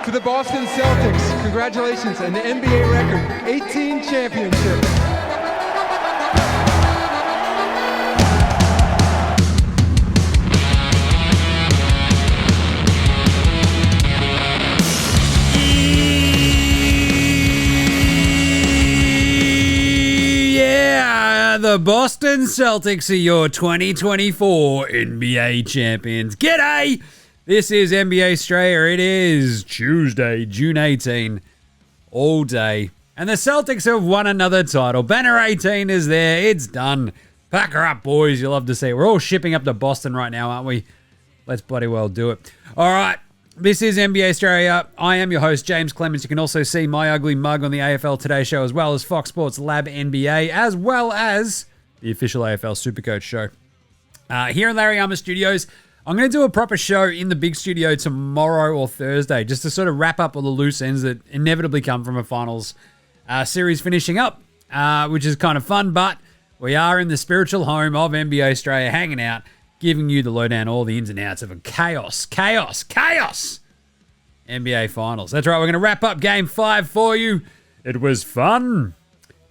To the Boston Celtics, congratulations on the NBA record, 18 championships. Yeah, the Boston Celtics are your 2024 NBA champions. G'day! This is NBA Straya. It is Tuesday, June 18, all day. And the Celtics have won another title. Banner 18 is there. It's done. Pack her up, boys. You'll love to see it. We're all shipping up to Boston right now, aren't we? Let's bloody well do it. All right. This is NBA Straya. I am your host, James Clements. You can also see my ugly mug on the AFL Today show, as well as Fox Sports Lab NBA, as well as the official AFL Supercoach show. Here in Larry Armour Studios, I'm going to do a proper show in the big studio tomorrow or Thursday, just to sort of wrap up all the loose ends that inevitably come from a finals series finishing up, which is kind of fun, but we are in the spiritual home of NBA Straya, hanging out, giving you the lowdown, all the ins and outs of a chaos NBA Finals. That's right, we're going to wrap up Game 5 for you. It was fun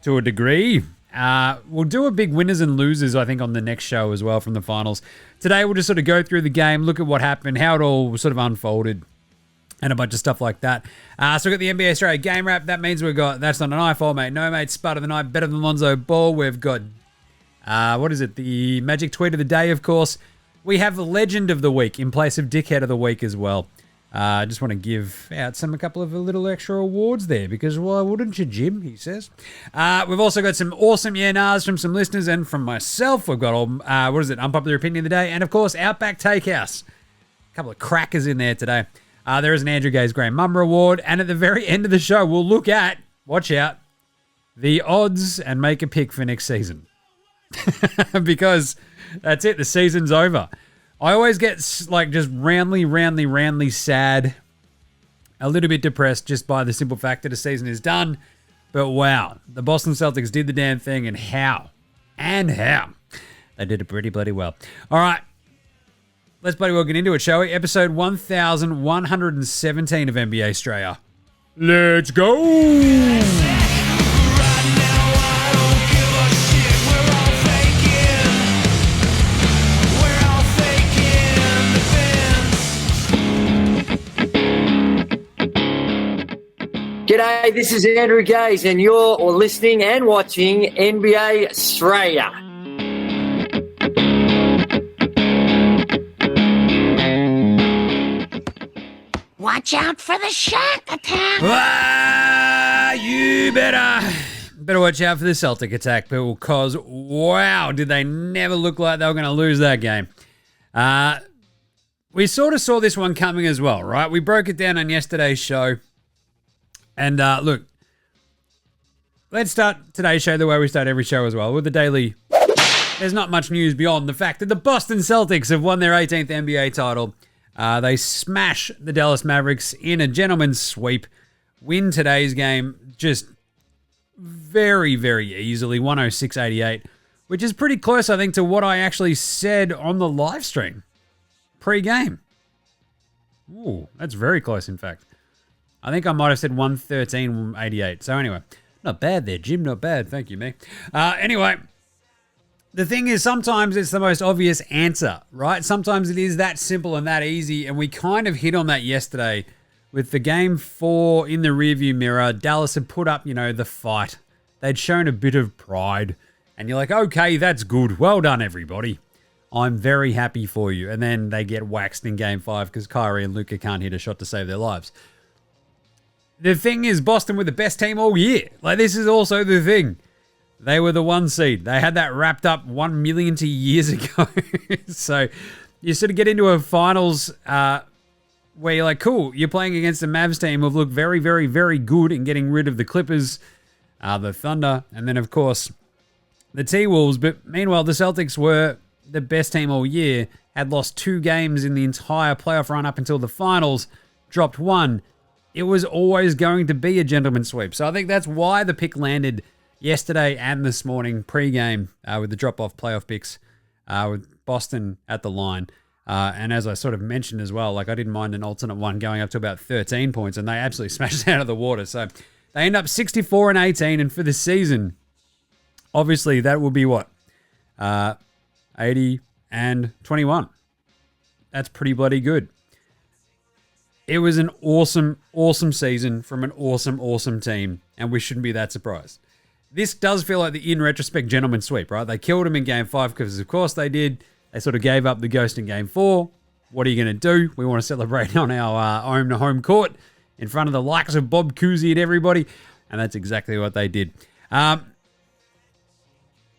to a degree. We'll do a big winners and losers, I think, on the next show as well from the finals. Today, we'll just sort of go through the game, look at what happened, how it all sort of unfolded, and a bunch of stuff like that. So we've got the NBA Straya Game Wrap. That means we've got That's Not an iPhone, Mate. No, Mate. Spud of the Night. Better than Lonzo Ball. We've got, the Magic Tweet of the Day, of course. We have the Legend of the Week in place of Dickhead of the Week as well. I just want to give out a couple of little extra awards there because why wouldn't you, Jim, he says. We've also got some awesome yeah-nahs from some listeners and from myself. We've got all, Unpopular Opinion of the Day, and of course, Outback Takehouse. A couple of crackers in there today. There is an Andrew Gaze Graham Mamba Award, and at the very end of the show, we'll look at, watch out, the odds and make a pick for next season. Because that's it, the season's over. I always get just roundly sad, a little bit depressed just by the simple fact that the season is done. But wow, the Boston Celtics did the damn thing, and how. They did it pretty bloody well. All right, let's bloody well get into it, shall we? Episode 1117 of NBA Straya. Let's go! G'day, this is Andrew Gaze, and you're listening and watching NBA Straya. Watch out for the Shaq attack. You better watch out for the Celtic attack, people, because wow, did they never look like they were going to lose that game. We sort of saw this one coming as well, right? We broke it down on yesterday's show. And look, let's start today's show the way we start every show as well, with the daily. There's not much news beyond the fact that the Boston Celtics have won their 18th NBA title. They smash the Dallas Mavericks in a gentleman's sweep, win today's game just very, very easily, 106-88, which is pretty close, I think, to what I actually said on the live stream pre-game. Ooh, that's very close, in fact. I think I might have said 113-88. So anyway, not bad there, Jim. Not bad. Thank you, me. Anyway, the thing is sometimes it's the most obvious answer, right? Sometimes it is that simple and that easy. And we kind of hit on that yesterday with the game 4 in the rearview mirror. Dallas had put up, the fight. They'd shown a bit of pride. And you're like, okay, that's good. Well done, everybody. I'm very happy for you. And then they get waxed in game 5 because Kyrie and Luka can't hit a shot to save their lives. The thing is, Boston were the best team all year. Like, this is also the thing. They were the 1 seed. They had that wrapped up 1 million years ago. So you sort of get into a finals where you're like, cool, you're playing against a Mavs team who've looked very, very, very good in getting rid of the Clippers, the Thunder, and then, of course, the T-Wolves. But meanwhile, the Celtics were the best team all year, had lost 2 games in the entire playoff run up until the finals, dropped 1. It was always going to be a gentleman's sweep. So I think that's why the pick landed yesterday and this morning pre-game with the drop-off playoff picks with Boston at the line. And as I sort of mentioned as well, like I didn't mind an alternate one going up to about 13 points, and they absolutely smashed it out of the water. So they end up 64-18, and for the season, obviously that will be what? 80-21. That's pretty bloody good. It was an awesome, awesome season from an awesome, awesome team, and we shouldn't be that surprised. This does feel like the, in retrospect, gentleman sweep, right? They killed him in Game 5 because, of course, they did. They sort of gave up the ghost in Game 4. What are you going to do? We want to celebrate on our home court in front of the likes of Bob Cousy and everybody, and that's exactly what they did. An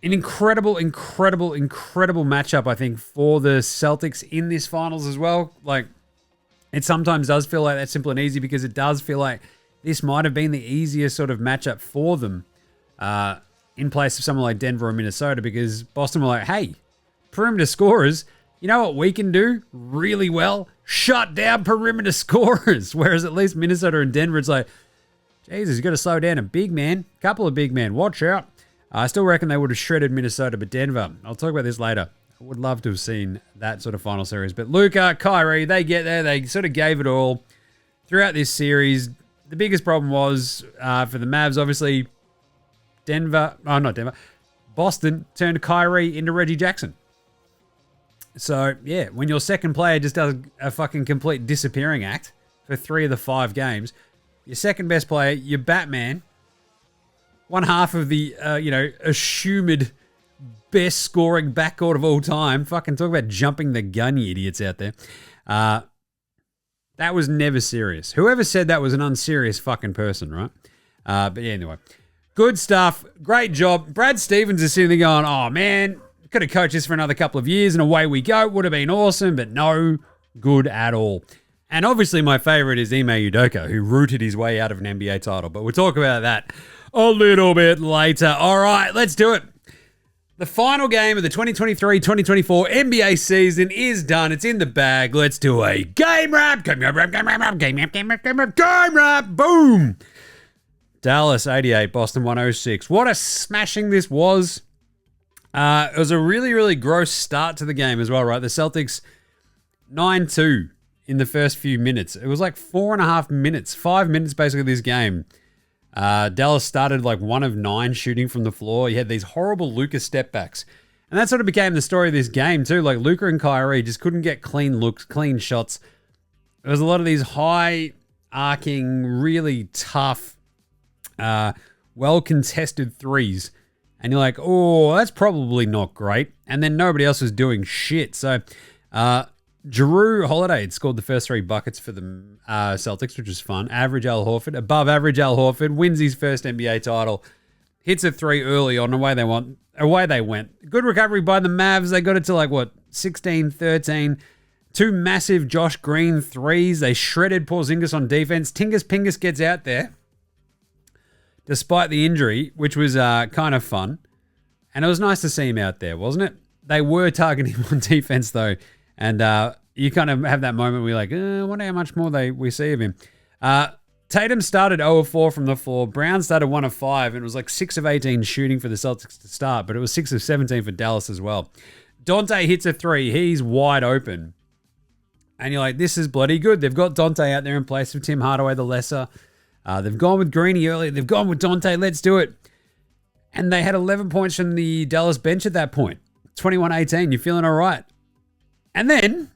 incredible, incredible, incredible matchup, I think, for the Celtics in this finals as well. Like, it sometimes does feel like that's simple and easy because it does feel like this might have been the easiest sort of matchup for them in place of someone like Denver or Minnesota, because Boston were like, hey, perimeter scorers, you know what we can do really well? Shut down perimeter scorers. Whereas at least Minnesota and Denver, it's like, Jesus, you got to slow down a big man, couple of big men, watch out. I still reckon they would have shredded Minnesota, but Denver, I'll talk about this later. I would love to have seen that sort of final series. But Luka, Kyrie, they get there. They sort of gave it all throughout this series. The biggest problem was for the Mavs, obviously, Boston turned Kyrie into Reggie Jackson. So, yeah, when your second player just does a fucking complete disappearing act for 3 of the 5 games, your second best player, your Batman, one half of the, assumed best scoring backcourt of all time. Fucking talk about jumping the gun, you idiots out there. That was never serious. Whoever said that was an unserious fucking person, right? But yeah, anyway. Good stuff. Great job. Brad Stevens is sitting there going, oh, man, could have coached this for another couple of years and away we go. Would have been awesome, but no good at all. And obviously my favorite is Ime Udoka, who rooted his way out of an NBA title. But we'll talk about that a little bit later. All right, let's do it. The final game of the 2023-2024 NBA season is done. It's in the bag. Let's do a game wrap. Game wrap. Boom. Dallas 88, Boston 106. What a smashing this was. It was a really, really gross start to the game as well, right? The Celtics 9-2 in the first few minutes. It was like 4.5 minutes, 5 minutes basically this game. Dallas started like 1 of 9 shooting from the floor. You had these horrible Luka step backs. And that sort of became the story of this game too. Like Luka and Kyrie just couldn't get clean looks, clean shots. There was a lot of these high arcing, really tough, well-contested threes. And you're like, oh, that's probably not great. And then nobody else was doing shit. So Jrue Holiday had scored the first 3 buckets for the Celtics, which was fun. Average Al Horford, above average Al Horford, wins his first NBA title, hits a 3 early on, away they went. Good recovery by the Mavs. They got it to 16, 13. 2 massive Josh Green threes. They shredded Porzingis on defense. Tingus Pingus gets out there, despite the injury, which was kind of fun. And it was nice to see him out there, wasn't it? They were targeting him on defense, though. And you kind of have that moment where you're like, I wonder how much more we see of him. Tatum started 0 of 4 from the floor. Brown started 1 of 5. And it was like 6 of 18 shooting for the Celtics to start. But it was 6 of 17 for Dallas as well. Dante hits a 3. He's wide open. And you're like, this is bloody good. They've got Dante out there in place of Tim Hardaway the lesser. They've gone with Greeny earlier. They've gone with Dante. Let's do it. And they had 11 points from the Dallas bench at that point. 21-18. You're feeling all right. And then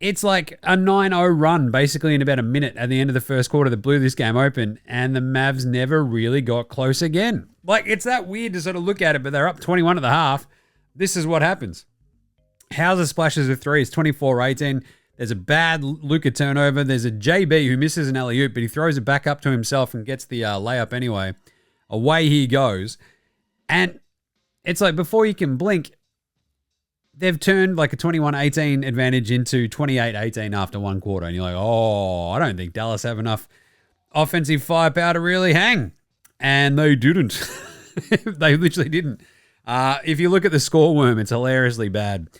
it's like a 9-0 run basically in about a minute at the end of the first quarter that blew this game open. And the Mavs never really got close again. Like, it's that weird to sort of look at it, but they're up 21 at the half. This is what happens. Hauser splashes with 3. It's 24-18. There's a bad Luka turnover. There's a JB who misses an alley-oop, but he throws it back up to himself and gets the layup anyway. Away he goes. And it's like before you can blink, they've turned like a 21-18 advantage into 28-18 after one quarter. And you're like, oh, I don't think Dallas have enough offensive firepower to really hang. And they didn't. They literally didn't. If you look at the score worm, it's hilariously bad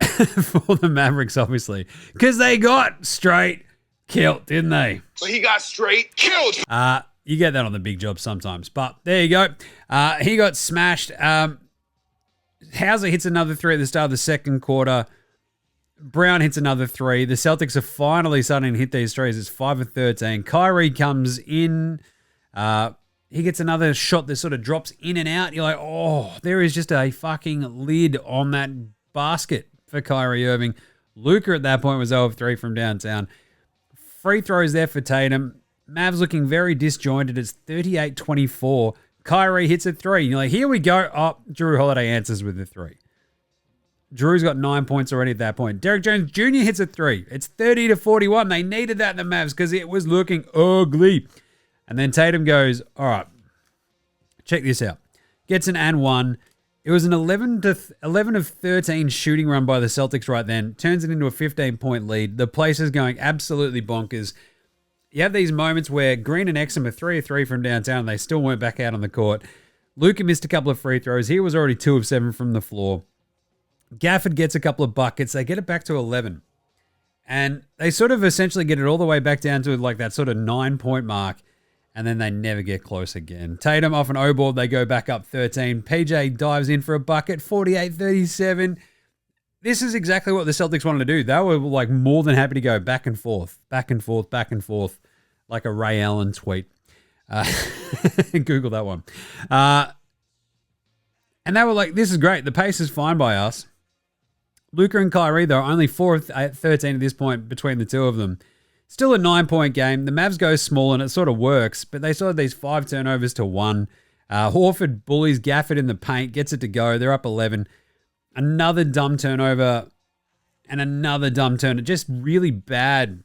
for the Mavericks, obviously, because they got straight killed, didn't they? But he got straight killed. You get that on the big job sometimes, but there you go. He got smashed. Hauser hits another 3 at the start of the second quarter. Brown hits another three. The Celtics are finally starting to hit these threes. It's 5 of 13. Kyrie comes in. He gets another shot that sort of drops in and out. You're like, oh, there is just a fucking lid on that basket for Kyrie Irving. Luka at that point was 0 of 3 from downtown. Free throws there for Tatum. Mavs looking very disjointed. It's 38-24. Kyrie hits a three. You're like, here we go. Oh, Drew Holiday answers with the three. Drew's got 9 points already at that point. Derek Jones Jr. hits a three. It's 30-41. They needed that in the Mavs because it was looking ugly. And then Tatum goes, all right, check this out. Gets an and one. It was an 11 of 13 shooting run by the Celtics right then. Turns it into a 15-point lead. The place is going absolutely bonkers. You have these moments where Green and Exum are 3 of 3 from downtown. And they still weren't back out on the court. Luka missed a couple of free throws. He was already 2 of 7 from the floor. Gafford gets a couple of buckets. They get it back to 11. And they sort of essentially get it all the way back down to like that sort of 9-point mark. And then they never get close again. Tatum off an O-board, they go back up 13. PJ dives in for a bucket, 48-37. This is exactly what the Celtics wanted to do. They were like more than happy to go back and forth, back and forth, back and forth, like a Ray Allen tweet. Google that one. And they were like, this is great. The pace is fine by us. Luka and Kyrie, though, only 4 of 13 at this point between the two of them. Still a 9-point game. The Mavs go small and it sort of works, but they still had these 5 turnovers to 1. Horford bullies Gafford in the paint, gets it to go. They're up 11. Another dumb turnover and another dumb turnover. Just really bad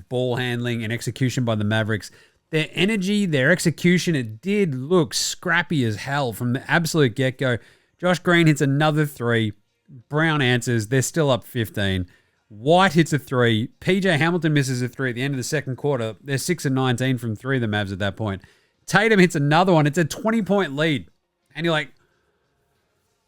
ball handling and execution by the Mavericks. Their energy, their execution, it did look scrappy as hell from the absolute get-go. Josh Green hits another 3. Brown answers. They're still up 15. White hits a 3. PJ Hamilton misses a 3 at the end of the second quarter. They're 6 of 19 from 3, the Mavs at that point. Tatum hits another one. It's a 20-point lead. And you're like,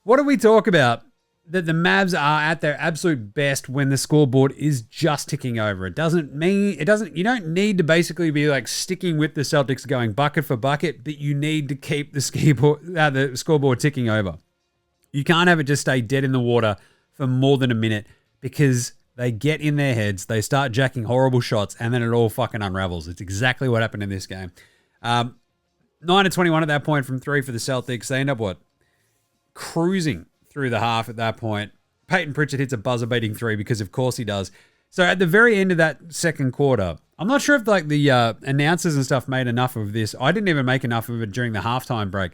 what do we talk about? That the Mavs are at their absolute best when the scoreboard is just ticking over. You don't need to basically be like sticking with the Celtics going bucket for bucket, but you need to keep the scoreboard ticking over. You can't have it just stay dead in the water for more than a minute because they get in their heads, they start jacking horrible shots, and then it all fucking unravels. It's exactly what happened in this game. 9 of 21 at that point from 3 for the Celtics. They end up, cruising through the half at that point. Peyton Pritchard hits a buzzer-beating 3 because, of course, he does. So at the very end of that second quarter, I'm not sure if the announcers and stuff made enough of this. I didn't even make enough of it during the halftime break.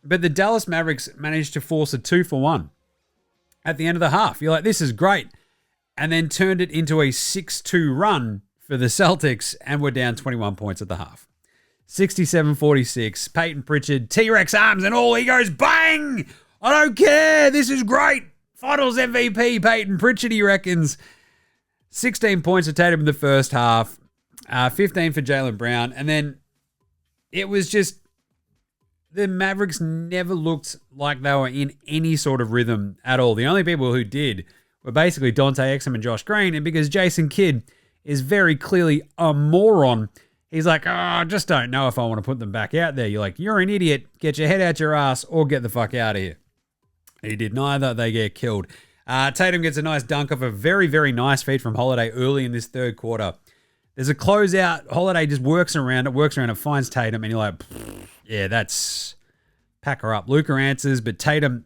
But the Dallas Mavericks managed to force a 2-for-1 at the end of the half. You're like, this is great. And then turned it into a 6-2 run for the Celtics and were down 21 points at the half. 67-46. Peyton Pritchard, T-Rex arms and all. He goes, bang! I don't care. This is great. Finals MVP, Peyton Pritchard, he reckons. 16 points for Tatum in the first half. 15 for Jaylen Brown. And then it was just, the Mavericks never looked like they were in any sort of rhythm at all. The only people who did were basically Dante Exum and Josh Green. And because Jason Kidd is very clearly a moron, he's like, I just don't know if I want to put them back out there. You're like, you're an idiot. Get your head out your ass or get the fuck out of here. He did neither. They get killed. Tatum gets a nice dunk off a very, very nice feed from Holiday early in this third quarter. There's a closeout. Holiday just works around it, finds Tatum, and you're like, yeah, that's pack her up. Luka answers, but Tatum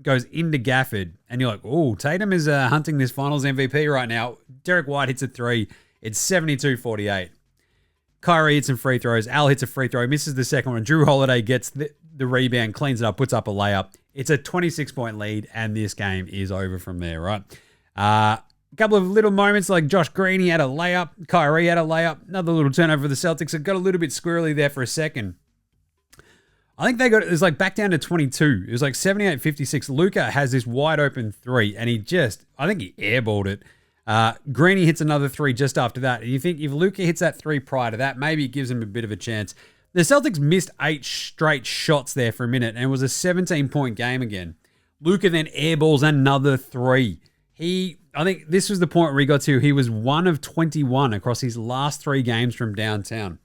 goes into Gafford, and you're like, oh, Tatum is hunting this finals MVP right now. Derek White hits a 3. It's 72-48. Kyrie hits some free throws. Al hits a free throw, misses the second one. Drew Holiday gets the rebound, cleans it up, puts up a layup. It's a 26-point lead, and this game is over from there, right? A couple of little moments like Josh Green, he had a layup. Kyrie had a layup. Another little turnover for the Celtics. It got a little bit squirrely there for a second. I think it was like back down to 22. It was like 78-56. Luka has this wide open 3, and I think he airballed it. Greeny hits another 3 just after that. And you think if Luka hits that 3 prior to that, maybe it gives him a bit of a chance. The Celtics missed 8 straight shots there for a minute, and it was a 17-point game again. Luka then airballs another 3. I think this was the point where he got to, he was 1 of 21 across his last 3 games from downtown.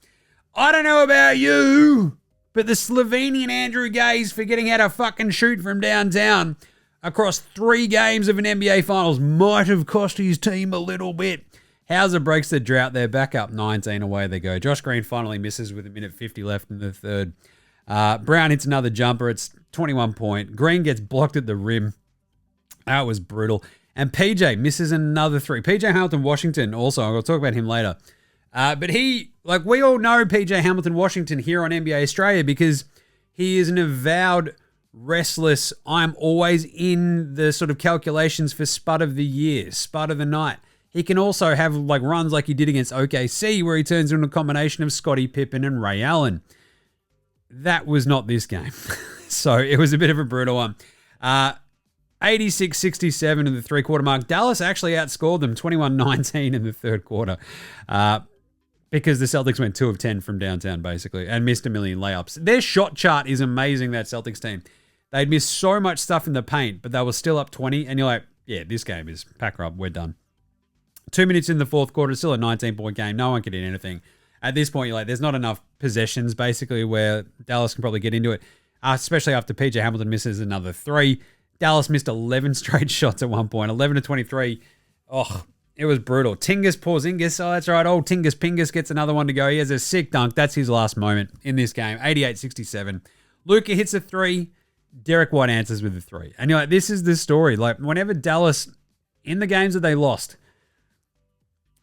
I don't know about you, but the Slovenian Andrew Gaze forgetting how to fucking shoot from downtown across 3 games of an NBA Finals might have cost his team a little bit. Hauser breaks the drought there, back up 19, away they go. Josh Green finally misses with 1:50 left in the third. Brown hits another jumper. It's 21 point. Green gets blocked at the rim. That was brutal. And PJ misses another 3. PJ Hamilton Washington also, I'll talk about him later. But he, like we all know PJ Hamilton Washington here on NBA Straya because he is an avowed restless, I'm always in the sort of calculations for Spud of the year, Spud of the night. He can also have like runs like he did against OKC where he turns into a combination of Scottie Pippen and Ray Allen. That was not this game. So it was a bit of a brutal one. 86-67 in the three-quarter mark. Dallas actually outscored them 21-19 in the third quarter because the Celtics went 2 of 10 from downtown basically and missed a million layups. Their shot chart is amazing, that Celtics team. They'd missed so much stuff in the paint, but they were still up 20 and you're like, yeah, this game is pack her up, we're done. 2 minutes in the fourth quarter, still a 19-point game. No one could hit anything. At this point, you're like, there's not enough possessions, basically, where Dallas can probably get into it, especially after PJ Hamilton misses another 3. Dallas missed 11 straight shots at one point, 11 to 23. Oh, it was brutal. Tingus Porzingis, oh, that's right. Old Tingus Pingus gets another one to go. He has a sick dunk. That's his last moment in this game, 88-67. Luka hits a 3. Derek White answers with a 3. And you're like, this is the story. Like, whenever Dallas, in the games that they lost,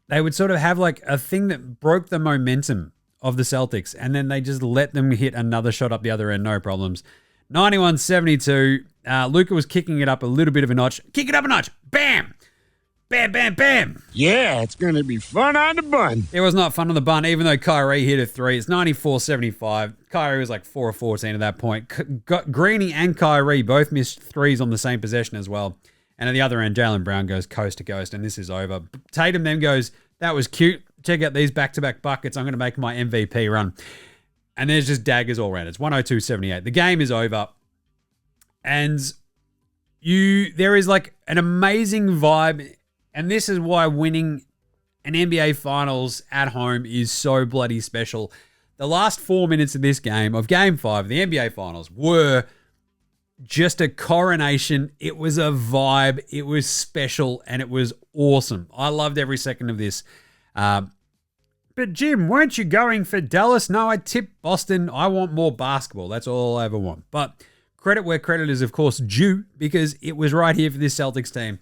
they would sort of have like a thing that broke the momentum of the Celtics, and then they just let them hit another shot up the other end, no problems. 91-72. Luka was kicking it up a little bit of a notch. Kick it up a notch. Bam! Bam, bam, bam. Yeah, it's going to be fun on the bun. It was not fun on the bun, even though Kyrie hit a 3. It's 94-75. Kyrie was like 4 of 14 at that point. Greeny and Kyrie both missed 3s on the same possession as well. And at the other end, Jaylen Brown goes coast to coast, and this is over. Tatum then goes, that was cute. Check out these back-to-back buckets. I'm going to make my MVP run. And there's just daggers all around. It's 102-78. The game is over. And there is like an amazing vibe. And this is why winning an NBA Finals at home is so bloody special. The last 4 minutes of this game, of Game 5 of the NBA Finals, were just a coronation. It was a vibe. It was special, and it was awesome. I loved every second of this. But Jim, weren't you going for Dallas? No, I tipped Boston. I want more basketball. That's all I ever want. But credit where credit is, of course, due, because it was right here for this Celtics team.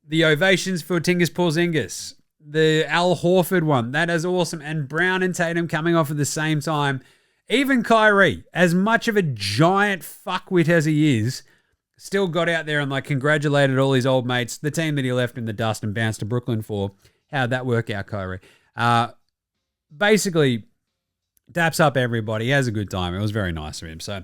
The ovations for Tingus Porzingis, the Al Horford one, that is awesome. And Brown and Tatum coming off at the same time. Even Kyrie, as much of a giant fuckwit as he is, still got out there and like congratulated all his old mates, the team that he left in the dust and bounced to Brooklyn for. How'd that work out, Kyrie? Basically, daps up everybody. He has a good time. It was very nice of him. So,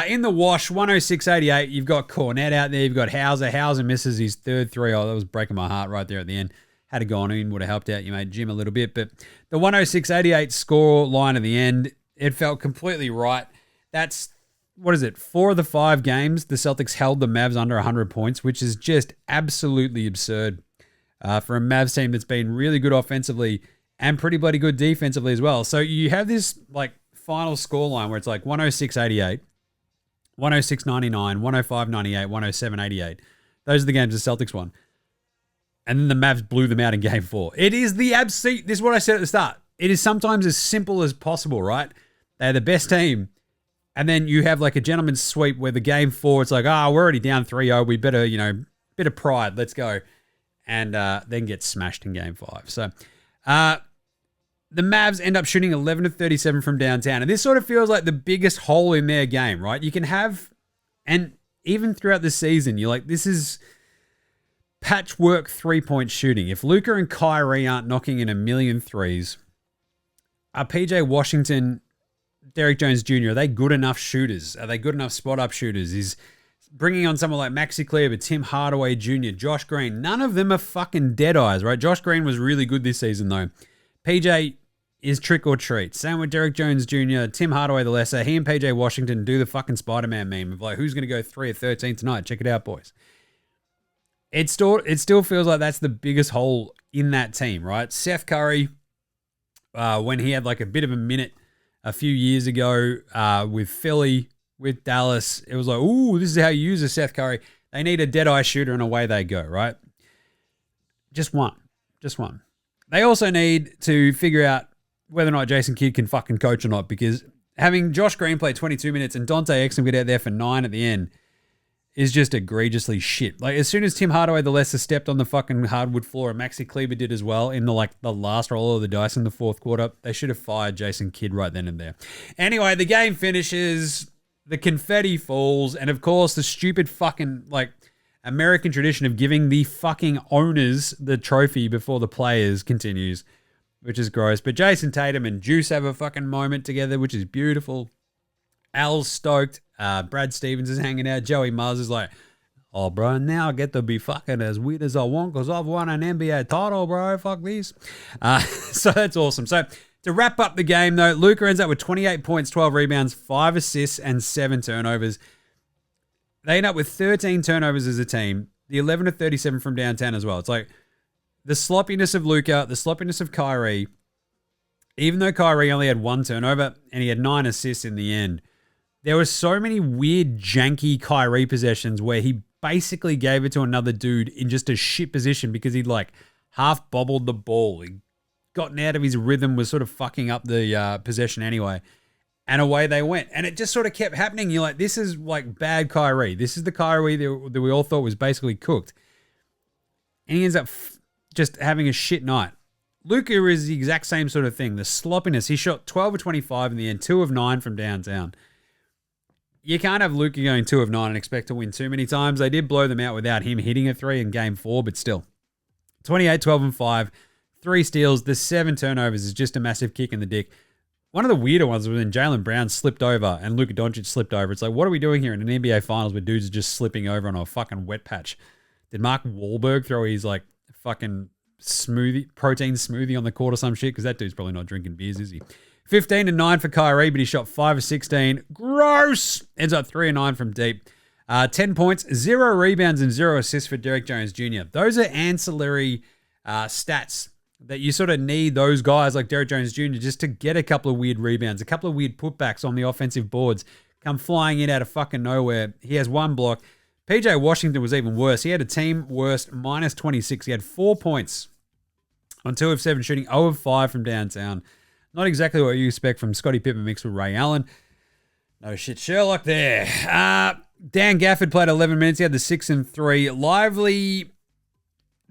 in the wash, 106-88, you've got Cornette out there. You've got Hauser. Hauser misses his third 3. Oh, that was breaking my heart right there at the end. Had it gone in, would have helped out you made Jim a little bit. But the 106-88 score line at the end, it felt completely right. That's, 4 of the 5 games the Celtics held the Mavs under 100 points, which is just absolutely absurd for a Mavs team that's been really good offensively and pretty bloody good defensively as well. So you have this like final score line where it's like 106-88, 106-99, 105-98, 107-88. Those are the games the Celtics won. And then the Mavs blew them out in Game 4. It is the absolute, this is what I said at the start. It is sometimes as simple as possible, right? They're the best team. And then you have like a gentleman's sweep where the Game 4, it's like, we're already down 3-0. We better, bit of pride. Let's go. And then get smashed in Game 5. So the Mavs end up shooting 11 of 37 from downtown. And this sort of feels like the biggest hole in their game, right? You can have, and even throughout the season, you're like, this is patchwork 3-point shooting. If Luka and Kyrie aren't knocking in a million threes, are PJ Washington, Derek Jones Jr., are they good enough shooters? Are they good enough spot-up shooters? Is bringing on someone like Maxi Kleber, Tim Hardaway Jr., Josh Green, none of them are fucking dead eyes, right? Josh Green was really good this season, though. PJ is trick or treat. Same with Derek Jones Jr., Tim Hardaway the lesser. He and PJ Washington do the fucking Spider-Man meme of like, who's going to go 3 of 13 tonight? Check it out, boys. It still feels like that's the biggest hole in that team, right? Seth Curry, when he had like a bit of a minute a few years ago with Philly, with Dallas. It was like, ooh, this is how you use a Seth Curry. They need a dead-eye shooter, and away they go, right? Just one. They also need to figure out whether or not Jason Kidd can fucking coach or not, because having Josh Green play 22 minutes and Dante Exum get out there for 9 at the end is just egregiously shit. Like, as soon as Tim Hardaway, the lesser, stepped on the fucking hardwood floor, and Maxi Kleber did as well in the last roll of the dice in the fourth quarter, they should have fired Jason Kidd right then and there. Anyway, the game finishes, the confetti falls, and of course the stupid fucking, American tradition of giving the fucking owners the trophy before the players continues, which is gross. But Jason Tatum and Juice have a fucking moment together, which is beautiful. Al's stoked. Brad Stevens is hanging out. Joey Mars is like, oh, bro, now I get to be fucking as weird as I want because I've won an NBA title, bro. Fuck this. So that's awesome. So to wrap up the game, though, Luka ends up with 28 points, 12 rebounds, 5 assists, and 7 turnovers. They end up with 13 turnovers as a team, the 11 of 37 from downtown as well. It's like the sloppiness of Luka, the sloppiness of Kyrie, even though Kyrie only had 1 turnover and he had 9 assists in the end, there were so many weird, janky Kyrie possessions where he basically gave it to another dude in just a shit position because he'd half bobbled the ball. He'd gotten out of his rhythm, was sort of fucking up the possession anyway. And away they went. And it just sort of kept happening. You're like, this is bad Kyrie. This is the Kyrie that we all thought was basically cooked. And he ends up just having a shit night. Luka is the exact same sort of thing. The sloppiness. He shot 12 of 25 in the end, 2 of 9 from downtown. You can't have Luka going 2 of 9 and expect to win too many times. They did blow them out without him hitting a 3 in game 4, but still. 28, 12, and 5. 3 steals. The 7 turnovers is just a massive kick in the dick. One of the weirder ones was when Jaylen Brown slipped over and Luka Doncic slipped over. It's like, what are we doing here in an NBA Finals where dudes are just slipping over on a fucking wet patch? Did Mark Wahlberg throw his fucking protein smoothie on the court or some shit? Because that dude's probably not drinking beers, is he? 15 and 9 for Kyrie, but he shot 5 of 16. Gross! Ends up 3 and 9 from deep. 10 points, 0 rebounds, and 0 assists for Derek Jones Jr. Those are ancillary stats that you sort of need those guys like Derek Jones Jr. just to get a couple of weird rebounds, a couple of weird putbacks on the offensive boards, come flying in out of fucking nowhere. He has 1 block. PJ Washington was even worse. He had a team worst minus 26. He had 4 points on 2 of 7 shooting, 0 of 5 from downtown. Not exactly what you expect from Scottie Pippen mixed with Ray Allen. No shit, Sherlock there. Dan Gafford played 11 minutes. He had the 6 and 3. Lively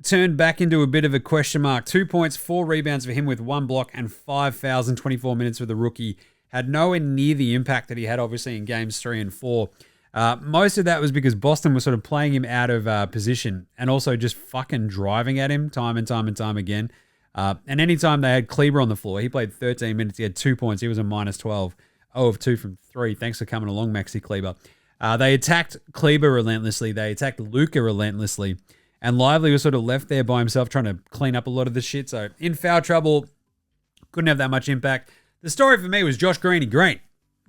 turned back into a bit of a question mark. 2 points, 4 rebounds for him with 1 block and 5 fouls in 24 minutes for the rookie. Had nowhere near the impact that he had obviously in games 3 and 4. Most of that was because Boston was sort of playing him out of position and also just fucking driving at him time and time and time again. And anytime they had Kleber on the floor, he played 13 minutes. He had 2 points. He was a minus 12. 0 of 2 from 3. Thanks for coming along, Maxi Kleber. They attacked Kleber relentlessly. They attacked Luka relentlessly. And Lively was sort of left there by himself trying to clean up a lot of the shit. So in foul trouble, couldn't have that much impact. The story for me was Josh Green.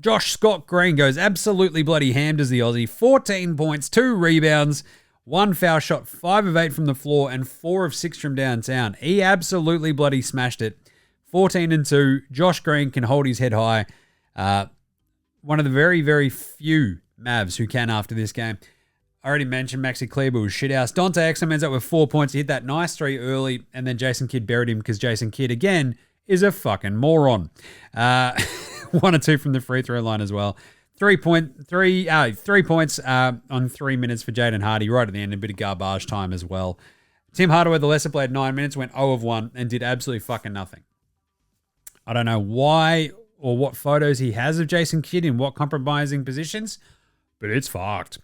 Josh Scott Green goes absolutely bloody hammed as the Aussie. 14 points, 2 rebounds, 1 foul shot, 5 of 8 from the floor, and 4 of 6 from downtown. He absolutely bloody smashed it. 14 and 2. Josh Green can hold his head high. One of the very, very few Mavs who can after this game. I already mentioned Maxi Kleber was shithouse. Dante Exum ends up with 4 points. He hit that nice 3 early, and then Jason Kidd buried him because Jason Kidd, again, is a fucking moron. 1 or 2 from the free throw line as well. 3 points on 3 minutes for Jaden Hardy right at the end, a bit of garbage time as well. Tim Hardaway, the lesser, played 9 minutes, went 0 of 1, and did absolutely fucking nothing. I don't know why or what photos he has of Jason Kidd in what compromising positions, but it's fucked.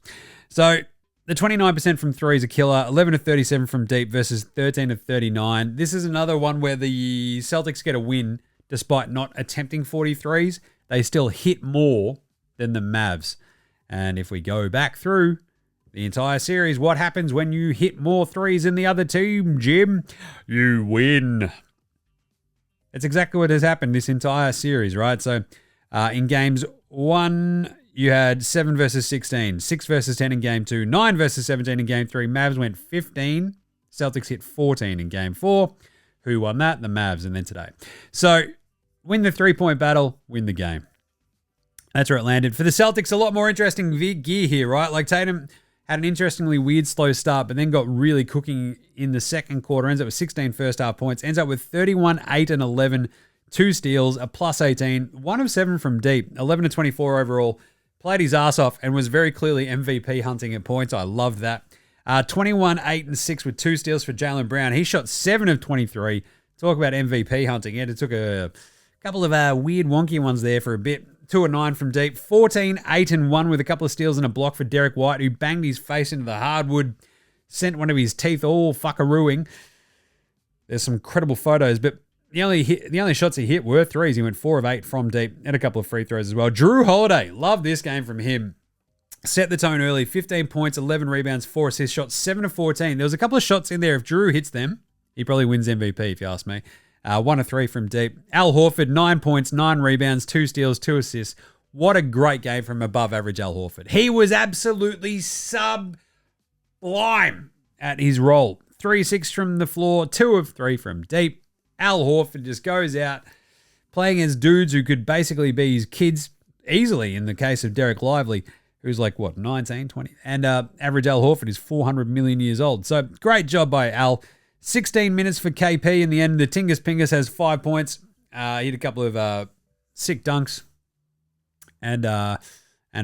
So the 29% from 3 is a killer, 11 of 37 from deep versus 13 of 39. This is another one where the Celtics get a win despite not attempting 43s. They still hit more than the Mavs. And if we go back through the entire series, what happens when you hit more threes than the other team, Jim? You win. It's exactly what has happened this entire series, right? So in games 1, you had 7 versus 16, 6 versus 10 in game 2, 9 versus 17 in game 3. Mavs went 15. Celtics hit 14 in game 4. Who won that? The Mavs, and then today. So win the 3-point battle, win the game. That's where it landed. For the Celtics, a lot more interesting gear here, right? Like Tatum had an interestingly weird slow start, but then got really cooking in the second quarter. Ends up with 16 first half points. Ends up with 31, 8, and 11. 2 steals, a plus 18. 1 of 7 from deep. 11 to 24 overall. Played his ass off and was very clearly MVP hunting at points. I loved that. 21, 8, and 6 with 2 steals for Jaylen Brown. He shot 7 of 23. Talk about MVP hunting. It took a couple of weird wonky ones there for a bit. 2 of 9 from deep. 14, 8, and 1 with a couple of steals and a block for Derek White, who banged his face into the hardwood, sent one of his teeth all fuckarooing. There's some incredible photos, but the only shots he hit were threes. He went 4 of 8 from deep and a couple of free throws as well. Drew Holiday, love this game from him. Set the tone early, 15 points, 11 rebounds, 4 assists, shot 7 of 14. There was a couple of shots in there. If Drew hits them, he probably wins MVP, if you ask me. 1 of 3 from deep. Al Horford, 9 points, 9 rebounds, 2 steals, 2 assists. What a great game from above average Al Horford. He was absolutely sublime at his role. 3-6 from the floor, 2 of 3 from deep. Al Horford just goes out playing as dudes who could basically be his kids easily in the case of Derek Lively, who's like, 19, 20? And average Al Horford is 400 million years old. So great job by Al. 16 minutes for KP in the end. The Tingus Pingus has 5 points. He hit a couple of sick dunks and a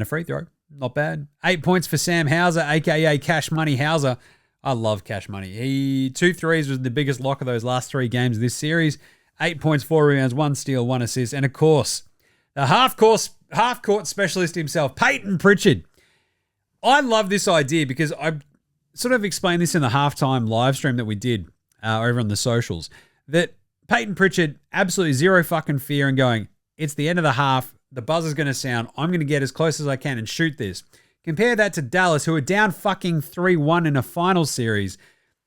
free throw. Not bad. 8 points for Sam Hauser, a.k.a. Cash Money Hauser. I love Cash Money. 2 threes was the biggest lock of those last 3 games of this series. 8 points, 4 rebounds, 1 steal, 1 assist. And of course, the half-court specialist himself, Peyton Pritchard. I love this idea because I sort of explained this in the halftime live stream that we did over on the socials, that Peyton Pritchard, absolutely zero fucking fear and going, it's the end of the half, the buzzer's going to sound, I'm going to get as close as I can and shoot this. Compare that to Dallas, who are down fucking 3-1 in a final series.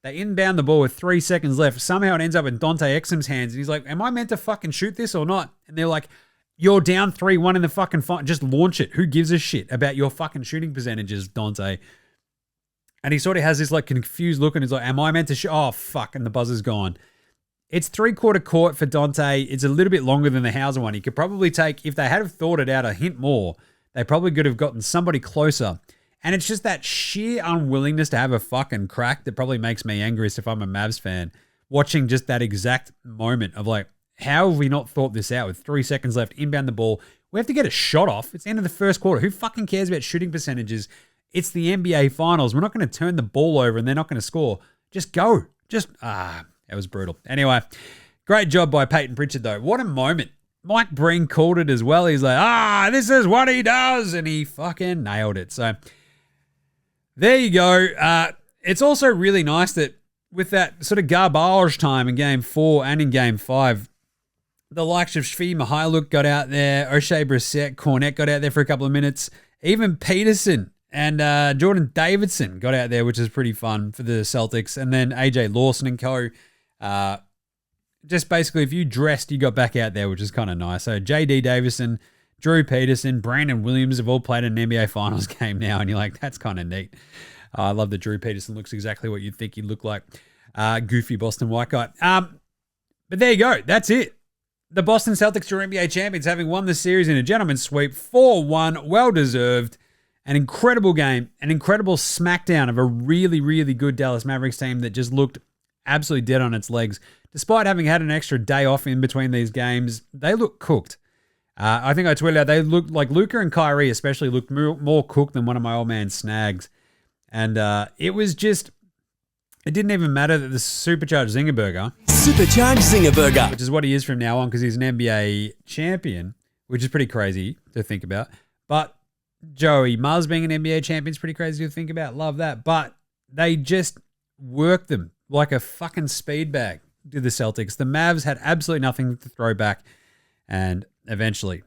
They inbound the ball with 3 seconds left. Somehow it ends up in Dante Exum's hands, and he's like, am I meant to fucking shoot this or not? And they're like, you're down 3-1 in the fucking final. Just launch it. Who gives a shit about your fucking shooting percentages, Dante? And he sort of has this like confused look and he's like, am I meant to shoot? Oh, fuck. And the buzzer's gone. It's 3-quarter court for Dante. It's a little bit longer than the Hauser one. He could probably take, if they had have thought it out a hint more, they probably could have gotten somebody closer. And it's just that sheer unwillingness to have a fucking crack that probably makes me angriest if I'm a Mavs fan. Watching just that exact moment of like, how have we not thought this out with 3 seconds left, inbound the ball? We have to get a shot off. It's the end of the first quarter. Who fucking cares about shooting percentages? It's the NBA Finals. We're not going to turn the ball over and they're not going to score. Just go. It was brutal. Anyway, great job by Peyton Pritchard, though. What a moment. Mike Breen called it as well. He's like, this is what he does. And he fucking nailed it. So there you go. It's also really nice that with that sort of garbage time in Game 4 and in Game 5, the likes of Shvi Mihailuk got out there. O'Shea Brissett, Cornette got out there for a couple of minutes. Even Peterson and Jordan Davidson got out there, which is pretty fun for the Celtics. And then AJ Lawson and co. Just basically, if you dressed, you got back out there, which is kind of nice. So JD Davison, Drew Peterson, Brandon Williams have all played an NBA Finals game now. And you're like, that's kind of neat. I love that Drew Peterson looks exactly what you'd think he'd look like. Goofy Boston white guy. But there you go. That's it. The Boston Celtics are NBA champions, having won the series in a gentleman's sweep, 4-1, well-deserved. An incredible game, an incredible smackdown of a really, really good Dallas Mavericks team that just looked absolutely dead on its legs. Despite having had an extra day off in between these games, they look cooked. I think I tweeted out, they looked like Luka and Kyrie especially looked more cooked than one of my old man Snags. And it was just, it didn't even matter that the Supercharged Zinger Burger, which is what he is from now on because he's an NBA champion, which is pretty crazy to think about. But Joey Muzz being an NBA champion is pretty crazy to think about. Love that. But they just worked them like a fucking speed bag to the Celtics. The Mavs had absolutely nothing to throw back. And eventually,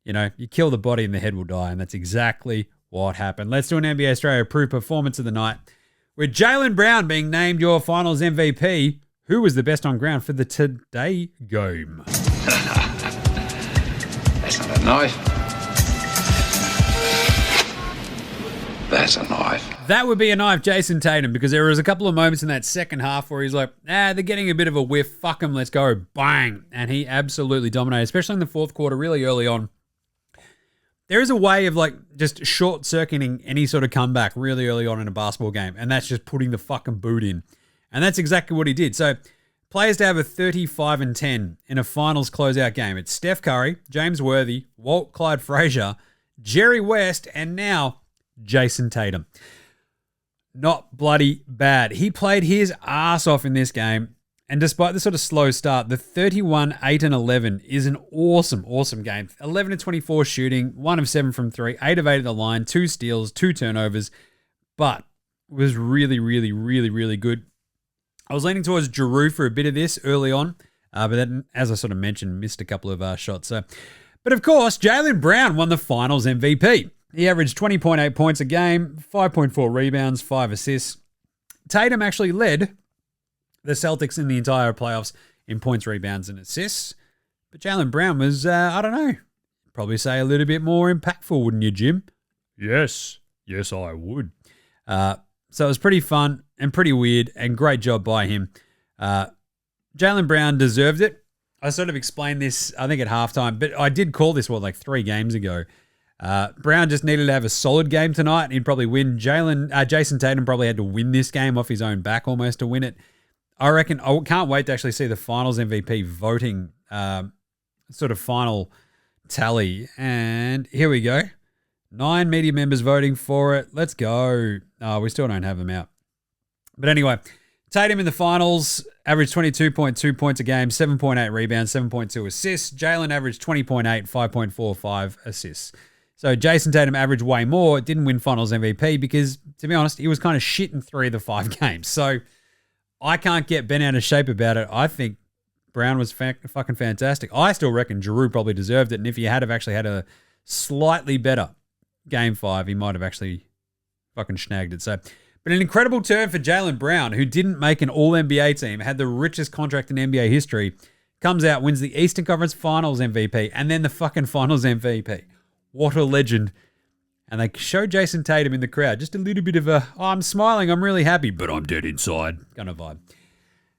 you kill the body and the head will die. And that's exactly what happened. Let's do an NBA Straya approved performance of the night. With Jaylen Brown being named your finals MVP, who was the best on ground for the today game? That's not a knife. That's a knife. That would be a knife, Jason Tatum, because there was a couple of moments in that second half where he's like, they're getting a bit of a whiff. Fuck them, let's go. Bang. And he absolutely dominated, especially in the fourth quarter, really early on. there is a way of like just short-circuiting any sort of comeback really early on in a basketball game, and that's just putting the fucking boot in. And that's exactly what he did. So players to have a 35-10 in a finals closeout game. It's Steph Curry, James Worthy, Walt Clyde Frazier, Jerry West, and now Jason Tatum. Not bloody bad. He played his ass off in this game. And despite the sort of slow start, the 31-8-11 is an awesome, awesome game. 11-24 shooting, 1 of 7 from 3, 8 of 8 at the line, 2 steals, 2 turnovers, but was really, really, really, really good. I was leaning towards Giroux for a bit of this early on, but then, as I sort of mentioned, missed a couple of shots. But of course, Jaylen Brown won the finals MVP. He averaged 20.8 points a game, 5.4 rebounds, 5 assists. Tatum actually led the Celtics in the entire playoffs in points, rebounds, and assists. But Jaylen Brown was, I don't know, probably say a little bit more impactful, wouldn't you, Jim? Yes, I would. So it was pretty fun and pretty weird, and great job by him. Jaylen Brown deserved it. I sort of explained this, I think, at halftime, but I did call this, like 3 games ago. Brown just needed to have a solid game tonight, and he'd probably win. Jason Tatum probably had to win this game off his own back almost to win it. I reckon I can't wait to actually see the finals MVP voting sort of final tally. And here we go. 9 media members voting for it. Let's go. Oh, we still don't have them out. But anyway, Tatum in the finals averaged 22.2 points a game, 7.8 rebounds, 7.2 assists. Jaylen averaged 20.8, 5.45 assists. So Jason Tatum averaged way more, didn't win finals MVP because, to be honest, he was kind of shit in 3 of the 5 games. So I can't get bent out of shape about it. I think Brown was fucking fantastic. I still reckon Giroux probably deserved it. And if he had have actually had a slightly better game 5, he might have actually fucking snagged it. So, but an incredible turn for Jaylen Brown, who didn't make an All-NBA team, had the richest contract in NBA history, comes out, wins the Eastern Conference Finals MVP, and then the fucking Finals MVP. What a legend. And they show Jason Tatum in the crowd. Just a little bit of a, oh, I'm smiling, I'm really happy, but I'm dead inside kind of vibe.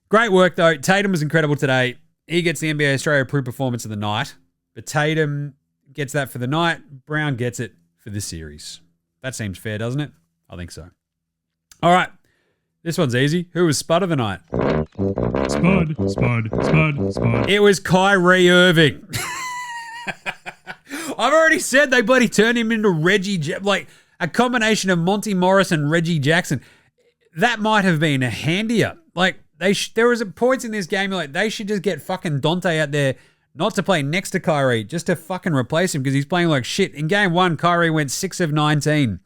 Great work, though. Tatum was incredible today. He gets the NBA Straya Approved Performance of the night. But Tatum gets that for the night. Brown gets it for the series. That seems fair, doesn't it? I think so. All right. This one's easy. Who was Spud of the night? Spud. It was Kyrie Irving. I've already said they bloody turned him into like a combination of Monty Morris and Reggie Jackson. That might have been a handier. Like there was points in this game like they should just get fucking Dante out there, not to play next to Kyrie, just to fucking replace him because he's playing like shit. In game 1, Kyrie went 6 of 19,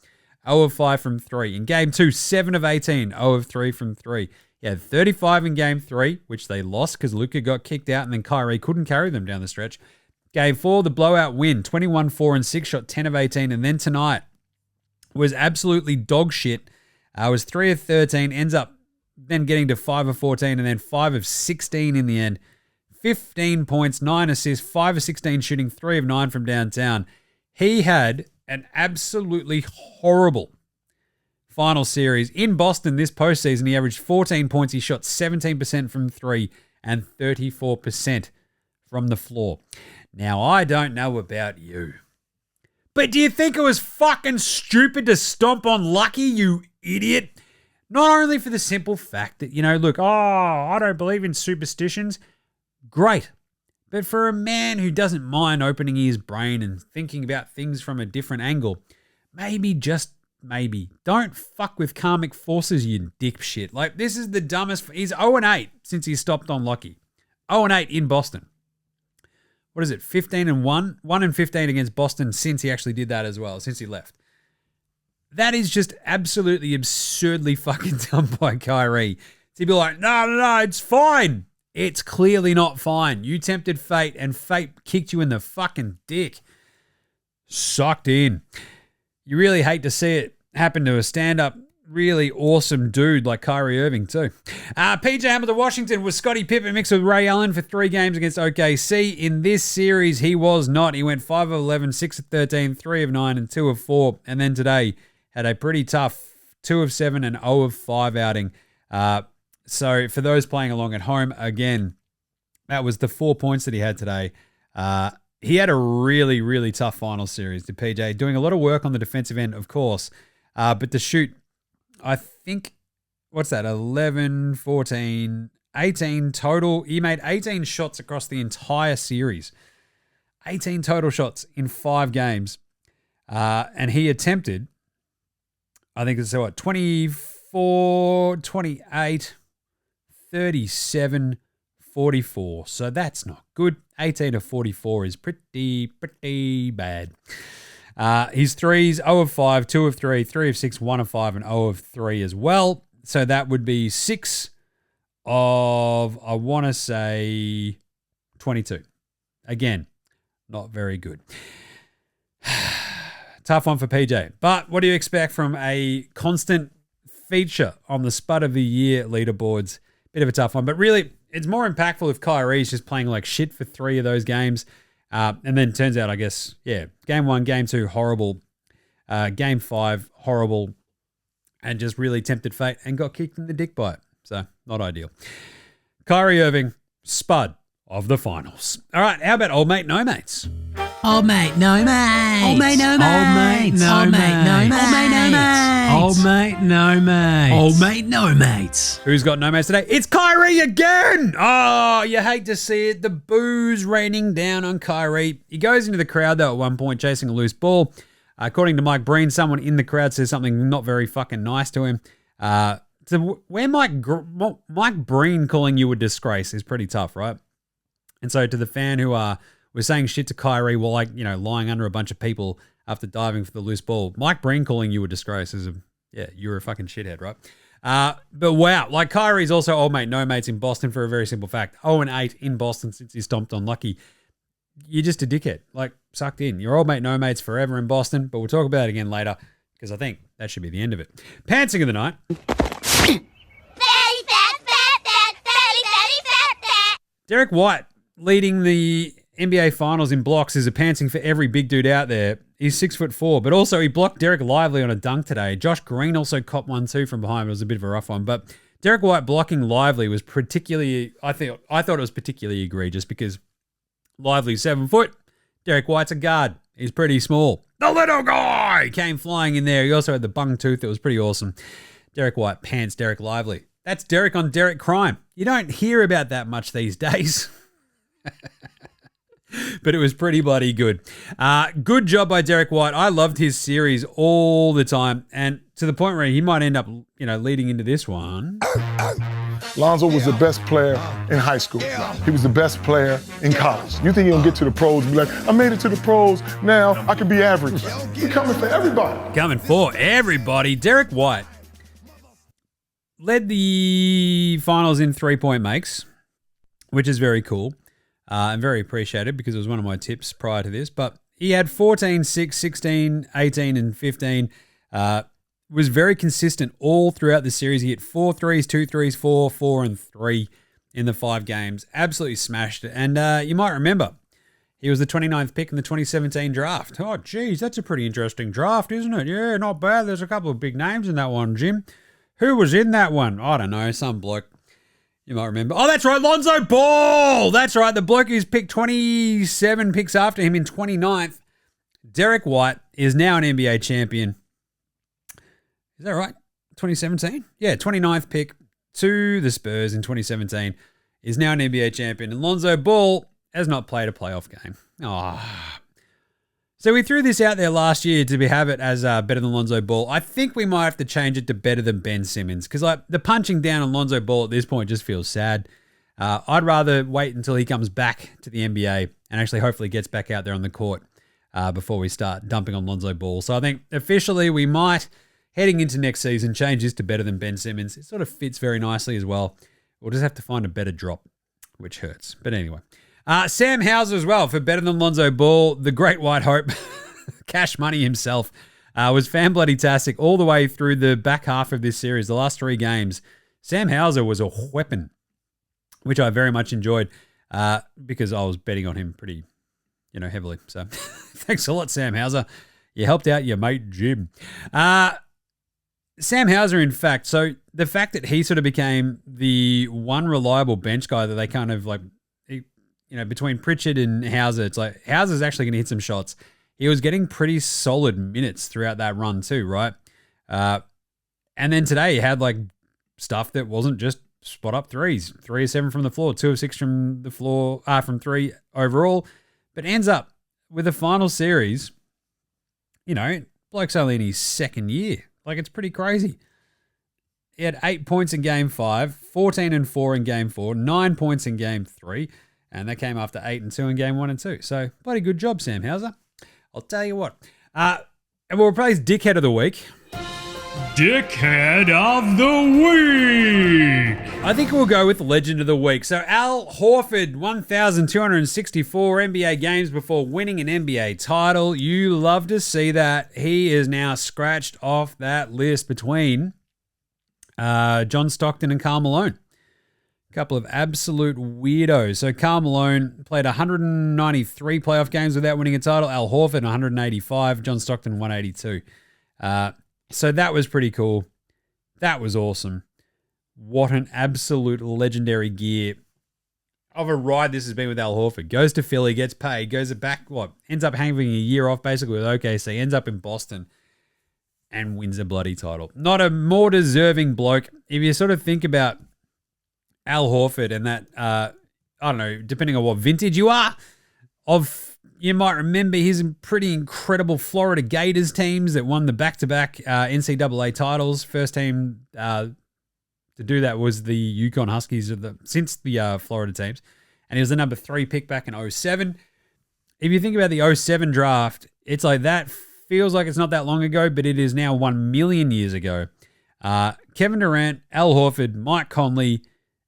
0 of 5 from 3. In game 2, 7 of 18, 0 of 3 from 3. He had 35 in game 3, which they lost because Luka got kicked out and then Kyrie couldn't carry them down the stretch. Game 4, the blowout win, 21, 4, and 6, shot 10 of 18. And then tonight was absolutely dog shit. Was 3 of 13, ends up then getting to 5 of 14, and then 5 of 16 in the end. 15 points, 9 assists, 5 of 16 shooting, 3 of 9 from downtown. He had an absolutely horrible final series. In Boston this postseason, he averaged 14 points. He shot 17% from 3 and 34% from the floor. Now, I don't know about you, but do you think it was fucking stupid to stomp on Lucky, you idiot? Not only for the simple fact that, look, I don't believe in superstitions. Great. But for a man who doesn't mind opening his brain and thinking about things from a different angle, maybe, just maybe, don't fuck with karmic forces, you dipshit. Like, this is the dumbest. He's 0-8 since he stopped on Lucky. 0-8 in Boston. What is it, 15-1? 1-15 against Boston since he actually did that as well, since he left. That is just absolutely absurdly fucking dumb by Kyrie. To be like, no, it's fine. It's clearly not fine. You tempted fate, and fate kicked you in the fucking dick. Sucked in. You really hate to see it happen to a stand-up, really awesome dude like Kyrie Irving too. PJ Hamilton to Washington was Scottie Pippen mixed with Ray Allen for 3 games against OKC. In this series, he was not. He went 5 of 11, 6 of 13, 3 of 9, and 2 of 4. And then today had a pretty tough 2 of 7 and 0 of 5 outing. So for those playing along at home, again, that was the 4 points that he had today. he had a really, really tough final series to PJ, doing a lot of work on the defensive end, of course. But to shoot, I think, what's that, 11, 14, 18 total. He made 18 shots across the entire series. 18 total shots in 5 games. And he attempted, I think it's 24, 28, 37, 44. So that's not good. 18 of 44 is pretty bad. His threes, 0 of 5, 2 of 3, 3 of 6, 1 of 5, and 0 of 3 as well. So that would be 6 of, I want to say, 22. Again, not very good. Tough one for PJ. But what do you expect from a constant feature on the Spud of the Year leaderboards? Bit of a tough one. But really, it's more impactful if Kyrie's just playing like shit for 3 of those games. And then turns out, I guess, game 1, game 2, horrible. Game 5, horrible. And just really tempted fate and got kicked in the dick by it. So, not ideal. Kyrie Irving, Spud of the finals. All right, how about old mate, no mates? Old mate, no mates. Old mate, no mates. Old mate, no mates. Old mate, no mates. Old mate, no mates. Who's got no mates today? It's Kyrie again. Oh, you hate to see it. The booze raining down on Kyrie. He goes into the crowd, though, at one point, chasing a loose ball. According to Mike Breen, someone in the crowd says something not very fucking nice to him. So where Mike Breen calling you a disgrace is pretty tough, right? And so to the fan who was saying shit to Kyrie while, like, lying under a bunch of people after diving for the loose ball, Mike Breen calling you a disgrace is you're a fucking shithead, right? But wow, like, Kyrie's also old mate, no mates in Boston for a very simple fact. 0-8 in Boston since he stomped on Lucky. You're just a dickhead, like, sucked in. You're old mate, no mates forever in Boston, but we'll talk about it again later because I think that should be the end of it. Pantsing of the night. Derek White leading the NBA Finals in blocks is a pantsing for every big dude out there. He's 6'4", but also he blocked Derek Lively on a dunk today. Josh Green also copped one too from behind. It was a bit of a rough one, but Derek White blocking Lively was particularly, I thought it was particularly egregious because Lively's 7 foot. Derek White's a guard. He's pretty small. The little guy came flying in there. He also had the bung tooth. That was pretty awesome. Derek White pants Derek Lively. That's Derek on Derek crime. You don't hear about that much these days. But it was pretty bloody good. Good job by Derek White. I loved his series all the time, and to the point where he might end up, leading into this one. Lonzo was the best player in high school. He was the best player in college. You think he'll get to the pros and be like, I made it to the pros, now I can be average. He's coming for everybody. Coming for everybody. Derek White led the finals in 3-point makes, which is very cool. And very appreciated because it was one of my tips prior to this. But he had 14, 6, 16, 18, and 15. Was very consistent all throughout the series. He hit 4 threes, 2 threes, 4, 4, and 3 in the 5 games. Absolutely smashed it. And you might remember, he was the 29th pick in the 2017 draft. Oh, geez, that's a pretty interesting draft, isn't it? Yeah, not bad. There's a couple of big names in that one, Jim. Who was in that one? I don't know, some bloke. You might remember. Oh, that's right, Lonzo Ball. That's right, the bloke who's picked 27 picks after him in 29th. Derek White is now an NBA champion. Is that right? 2017? Yeah, 29th pick to the Spurs in 2017. Is now an NBA champion. And Lonzo Ball has not played a playoff game. So we threw this out there last year to have it as better than Lonzo Ball. I think we might have to change it to better than Ben Simmons because the punching down on Lonzo Ball at this point just feels sad. I'd rather wait until he comes back to the NBA and actually hopefully gets back out there on the court before we start dumping on Lonzo Ball. So I think officially we might, heading into next season, change this to better than Ben Simmons. It sort of fits very nicely as well. We'll just have to find a better drop, which hurts. But anyway. Sam Hauser as well for better than Lonzo Ball. The great white hope, Cash Money himself, was fan-bloody-tastic all the way through the back half of this series, the last 3 games. Sam Hauser was a weapon, which I very much enjoyed because I was betting on him pretty, heavily. So thanks a lot, Sam Hauser. You helped out your mate, Jim. Sam Hauser, in fact, so the fact that he sort of became the one reliable bench guy that they kind of between Pritchard and Hauser, it's like Hauser's actually going to hit some shots. He was getting pretty solid minutes throughout that run too, right? And then today he had like stuff that wasn't just spot up threes. 3 of 7 from the floor, 2 of 6 from the floor, from 3 overall, but ends up with a final series. Bloke's only in his second year. Like, it's pretty crazy. He had 8 points in Game 5, 14 and 4 in Game 4, 9 points in Game 3, and that came after 8 and 2 in Game 1 and 2. So, bloody good job, Sam Hauser. I'll tell you what. And we'll replace Dickhead of the Week. Dickhead of the Week. I think we'll go with Legend of the Week. So Al Horford, 1,264 NBA games before winning an NBA title. You love to see that. He is now scratched off that list between John Stockton and Karl Malone. A couple of absolute weirdos. So Karl Malone played 193 playoff games without winning a title. Al Horford, 185. John Stockton, 182. So that was pretty cool. That was awesome. What an absolute legendary gear of a ride this has been with Al Horford. Goes to Philly, gets paid, goes back, ends up having a year off basically with OKC, ends up in Boston and wins a bloody title. Not a more deserving bloke. If you sort of think about Al Horford and that, I don't know, depending on what vintage you are, you might remember his pretty incredible Florida Gators teams that won the back-to-back NCAA titles. First team to do that was the Yukon Huskies since the Florida teams. And he was the number 3 pick back in 07. If you think about the 07 draft, it's like that feels like it's not that long ago, but it is now 1 million years ago. Kevin Durant, Al Horford, Mike Conley,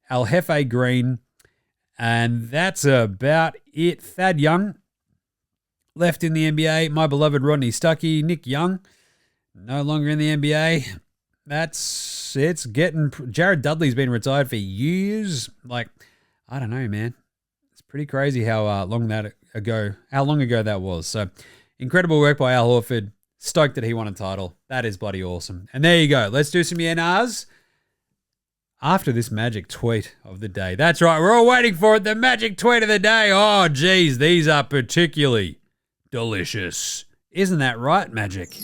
Al Jefe Green, and that's about it. Thad Young left in the NBA. My beloved Rodney Stuckey, Nick Young, no longer in the NBA. It's getting. Jared Dudley's been retired for years. Like, I don't know, man. It's pretty crazy how long ago that was. So, incredible work by Al Horford. Stoked that he won a title. That is bloody awesome. And there you go. Let's do some NRs after this magic tweet of the day. That's right. We're all waiting for it. The magic tweet of the day. Oh, geez, these are particularly delicious. Isn't that right, Magic?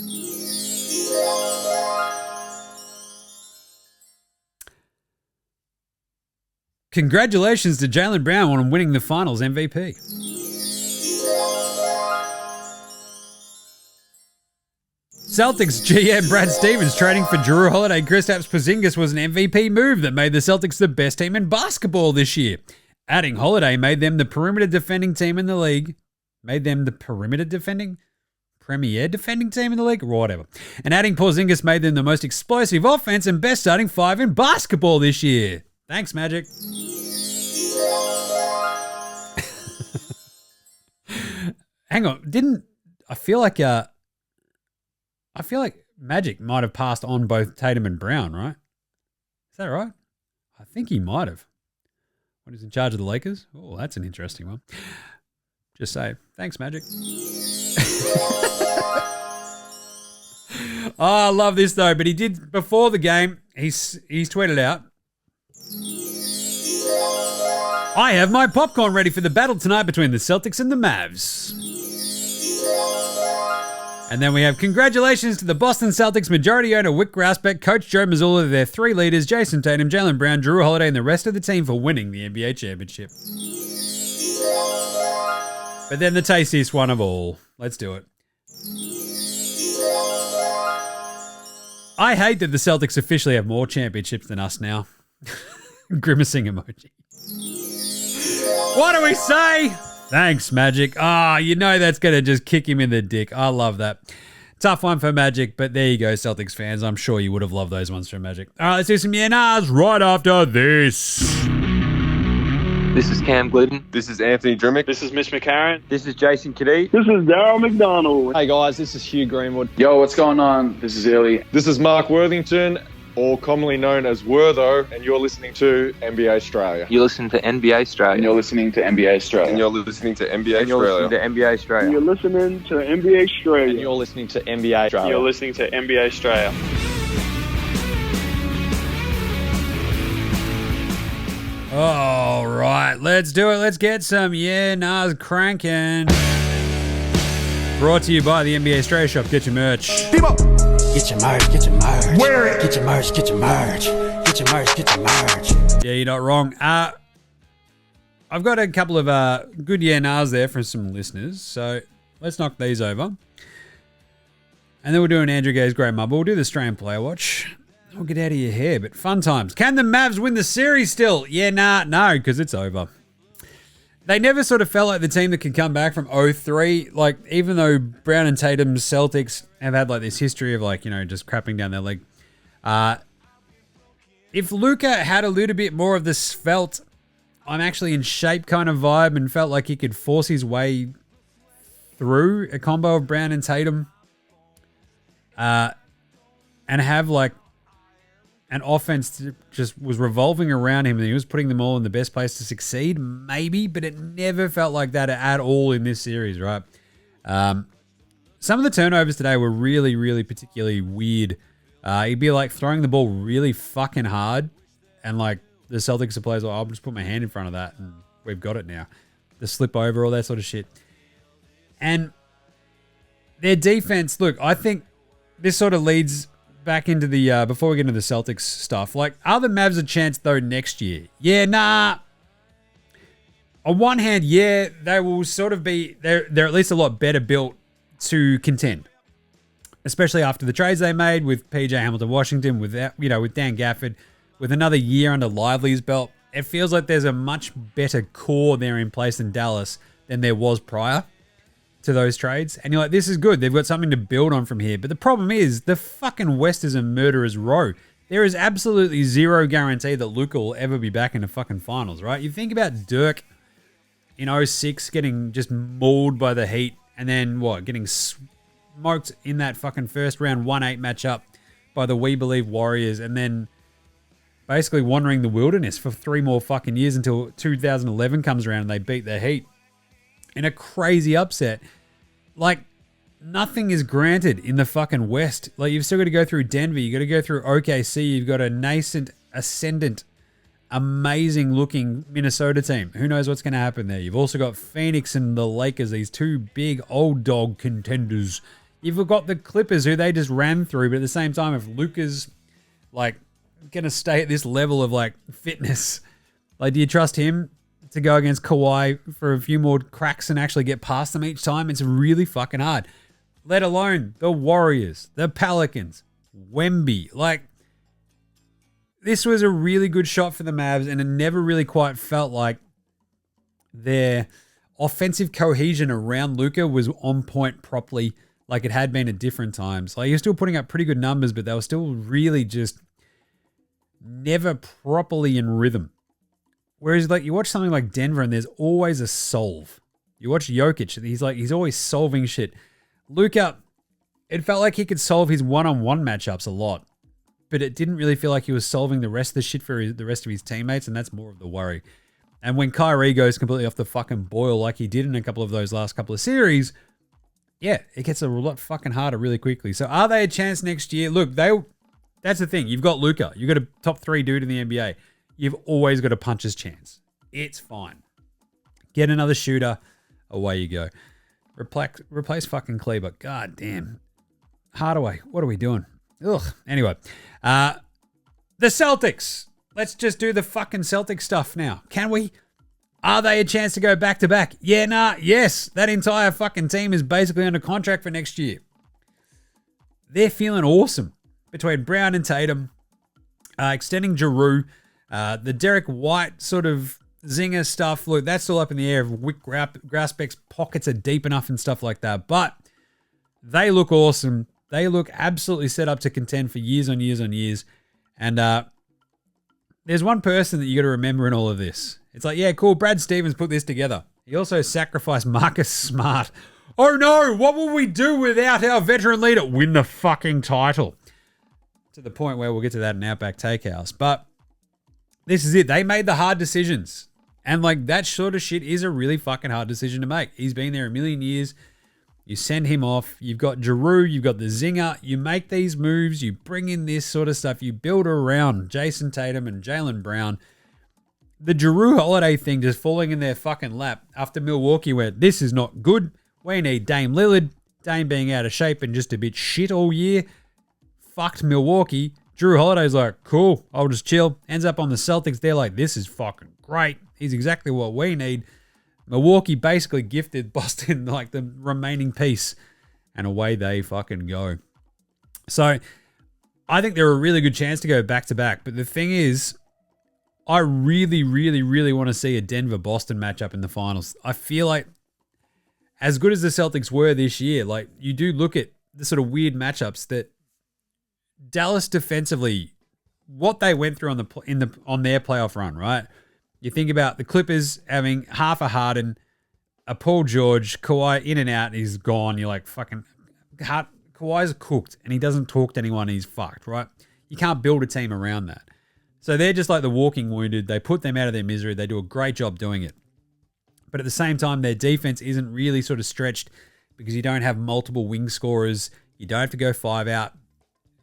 Congratulations to Jaylen Brown on winning the finals MVP. Celtics GM Brad Stevens trading for Jrue Holiday and Kristaps Porzingis was an MVP move that made the Celtics the best team in basketball this year. Adding Holiday made them the perimeter defending team in the league. Premier defending team in the league? Or whatever. And adding Porzingis made them the most explosive offense and best starting 5 in basketball this year. Thanks, Magic. Hang on. I feel like Magic might have passed on both Tatum and Brown, right? Is that right? I think he might have. When he's in charge of the Lakers? Oh, that's an interesting one. Just say, thanks, Magic. Oh, I love this though. But he did, before the game, he's tweeted out, I have my popcorn ready for the battle tonight between the Celtics and the Mavs. And then we have congratulations to the Boston Celtics majority owner Wick Grausbeck, Coach Joe Mazzulla, their 3 leaders, Jason Tatum, Jaylen Brown, Jrue Holiday, and the rest of the team for winning the NBA championship. But then the tastiest one of all. Let's do it. I hate that the Celtics officially have more championships than us now. Grimacing emoji. What do we say? Thanks, Magic. You know that's going to just kick him in the dick. I love that. Tough one for Magic, but there you go, Celtics fans. I'm sure you would have loved those ones from Magic. All right, let's do some YNRs right after this. This is Cam Glidden. This is Anthony Drimmick. This is Mitch McCarron. This is Jason Kadee. This is Darryl McDonald. Hey guys, this is Hugh Greenwood. Yo, what's going on? This is Illy. This is Mark Worthington, or commonly known as Wortho, and you're listening to NBA Straya. You're listening to NBA Straya. And you're listening to NBA Straya. And you're listening to NBA and you're listening to NBA Straya. And you're listening to NBA Straya. And you're listening to NBA Straya. You're listening to NBA Straya. All right. right, let's do it. Let's get some yeah, nahs cranking. Brought to you by the NBA Straya Shop. Get your merch. Get your merch, get your merch. Wear it. Get your merch, get your merch. Get your merch, get your merch. Yeah, you're not wrong. I've got a couple of good yeah nahs there from some listeners, so let's knock these over. And then we'll do an Andrew Gay's Great Mamba. We'll do the Strayan Player Watch. We'll get out of your hair, but fun times. Can the Mavs win the series still? Yeah, nah, no, because it's over. They never sort of felt like the team that could come back from 0-3. Like, even though Brown and Tatum's Celtics have had like this history of like, you know, just crapping down their leg. If Luka had a little bit more of the svelte, I'm actually in shape kind of vibe and felt like he could force his way through a combo of Brown and Tatum and have like an offense that just was revolving around him and he was putting them all in the best place to succeed, maybe, but it never felt like that at all in this series, right? Some of the turnovers today were really, really particularly weird. He'd be like throwing the ball really fucking hard and like the Celtics are players like, I'll just put my hand in front of that and we've got it now. The slip over, all that sort of shit. And their defense, look, I think this sort of leads back into the, before we get into the Celtics stuff, like, are the Mavs a chance, though, next year? Yeah, nah. On one hand, yeah, they will sort of be, they're at least a lot better built to contend. Especially after the trades they made with PJ Hamilton-Washington, with, you know, with Dan Gafford, with another year under Lively's belt. It feels like there's a much better core there in place in Dallas than there was prior to those trades. And you're like, this is good. They've got something to build on from here. But the problem is the fucking West is a murderer's row. There is absolutely zero guarantee that Luka will ever be back in the fucking finals, right? You think about Dirk in 06 getting just mauled by the Heat and then what? Getting smoked in that fucking first round 1-8 matchup by the We Believe Warriors and then basically wandering the wilderness for 3 more fucking years until 2011 comes around and they beat the Heat in a crazy upset. Like, nothing is granted in the fucking West. Like, you've still got to go through Denver. You got to go through OKC. You've got a nascent, ascendant, amazing-looking Minnesota team. Who knows what's going to happen there? You've also got Phoenix and the Lakers, these two big old dog contenders. You've got the Clippers, who they just ran through. But at the same time, if Luka's, like, going to stay at this level of, like, fitness, like, do you trust him to go against Kawhi for a few more cracks and actually get past them each time? It's really fucking hard. Let alone the Warriors, the Pelicans, Wemby. Like, this was a really good shot for the Mavs, and it never really quite felt like their offensive cohesion around Luka was on point properly like it had been at different times. Like, he was still putting up pretty good numbers, but they were still really just never properly in rhythm. Whereas, like, you watch something like Denver and there's always a solve. You watch Jokic, he's always solving shit. Luka, it felt like he could solve his one-on-one matchups a lot, but it didn't really feel like he was solving the rest of the shit for the rest of his teammates, and that's more of the worry. And when Kyrie goes completely off the fucking boil like he did in a couple of those last couple of series, yeah, it gets a lot fucking harder really quickly. So are they a chance next year? Look, that's the thing. You've got Luka. You've got a top 3 dude in the NBA. You've always got a puncher's chance. It's fine. Get another shooter. Away you go. Replace fucking Kleber. God damn. Hardaway. What are we doing? Ugh. Anyway. The Celtics. Let's just do the fucking Celtic stuff now. Can we? Are they a chance to go back-to-back? Yeah, nah, yes. That entire fucking team is basically under contract for next year. They're feeling awesome. Between Brown and Tatum. Extending Giroux. The Derek White sort of zinger stuff, look, that's still up in the air. Wick Graspek's pockets are deep enough and stuff like that. But they look awesome. They look absolutely set up to contend for years on years on years. And there's one person that you got to remember in all of this. It's like, yeah, cool, Brad Stevens put this together. He also sacrificed Marcus Smart. Oh no, what will we do without our veteran leader? Win the fucking title. To the point where we'll get to that in Outback Takehouse. But this is it. They made the hard decisions. And like that sort of shit is a really fucking hard decision to make. He's been there a million years. You send him off. You've got Giroux. You've got the zinger. You make these moves. You bring in this sort of stuff. You build around Jason Tatum and Jaylen Brown. the Jrue Holiday thing just falling in their fucking lap after Milwaukee went, this is not good. We need Dame Lillard. Dame being out of shape and just a bit shit all year. Fucked Milwaukee. Jrue Holiday's like, cool, I'll just chill. Ends up on the Celtics. They're like, this is fucking great. He's exactly what we need. Milwaukee basically gifted Boston like the remaining piece. And away they fucking go. So I think they're a really good chance to go back-to-back. But the thing is, I really, really, really want to see a Denver-Boston matchup in the finals. I feel like as good as the Celtics were this year, like you do look at the sort of weird matchups that Dallas defensively, what they went through on their playoff run, right? You think about the Clippers having half a Harden, a Paul George, Kawhi in and out, he's gone. You're like, fucking, Kawhi's cooked and he doesn't talk to anyone, he's fucked, right? You can't build a team around that. So they're just like the walking wounded. They put them out of their misery. They do a great job doing it. But at the same time, their defense isn't really sort of stretched because you don't have multiple wing scorers. You don't have to go 5 out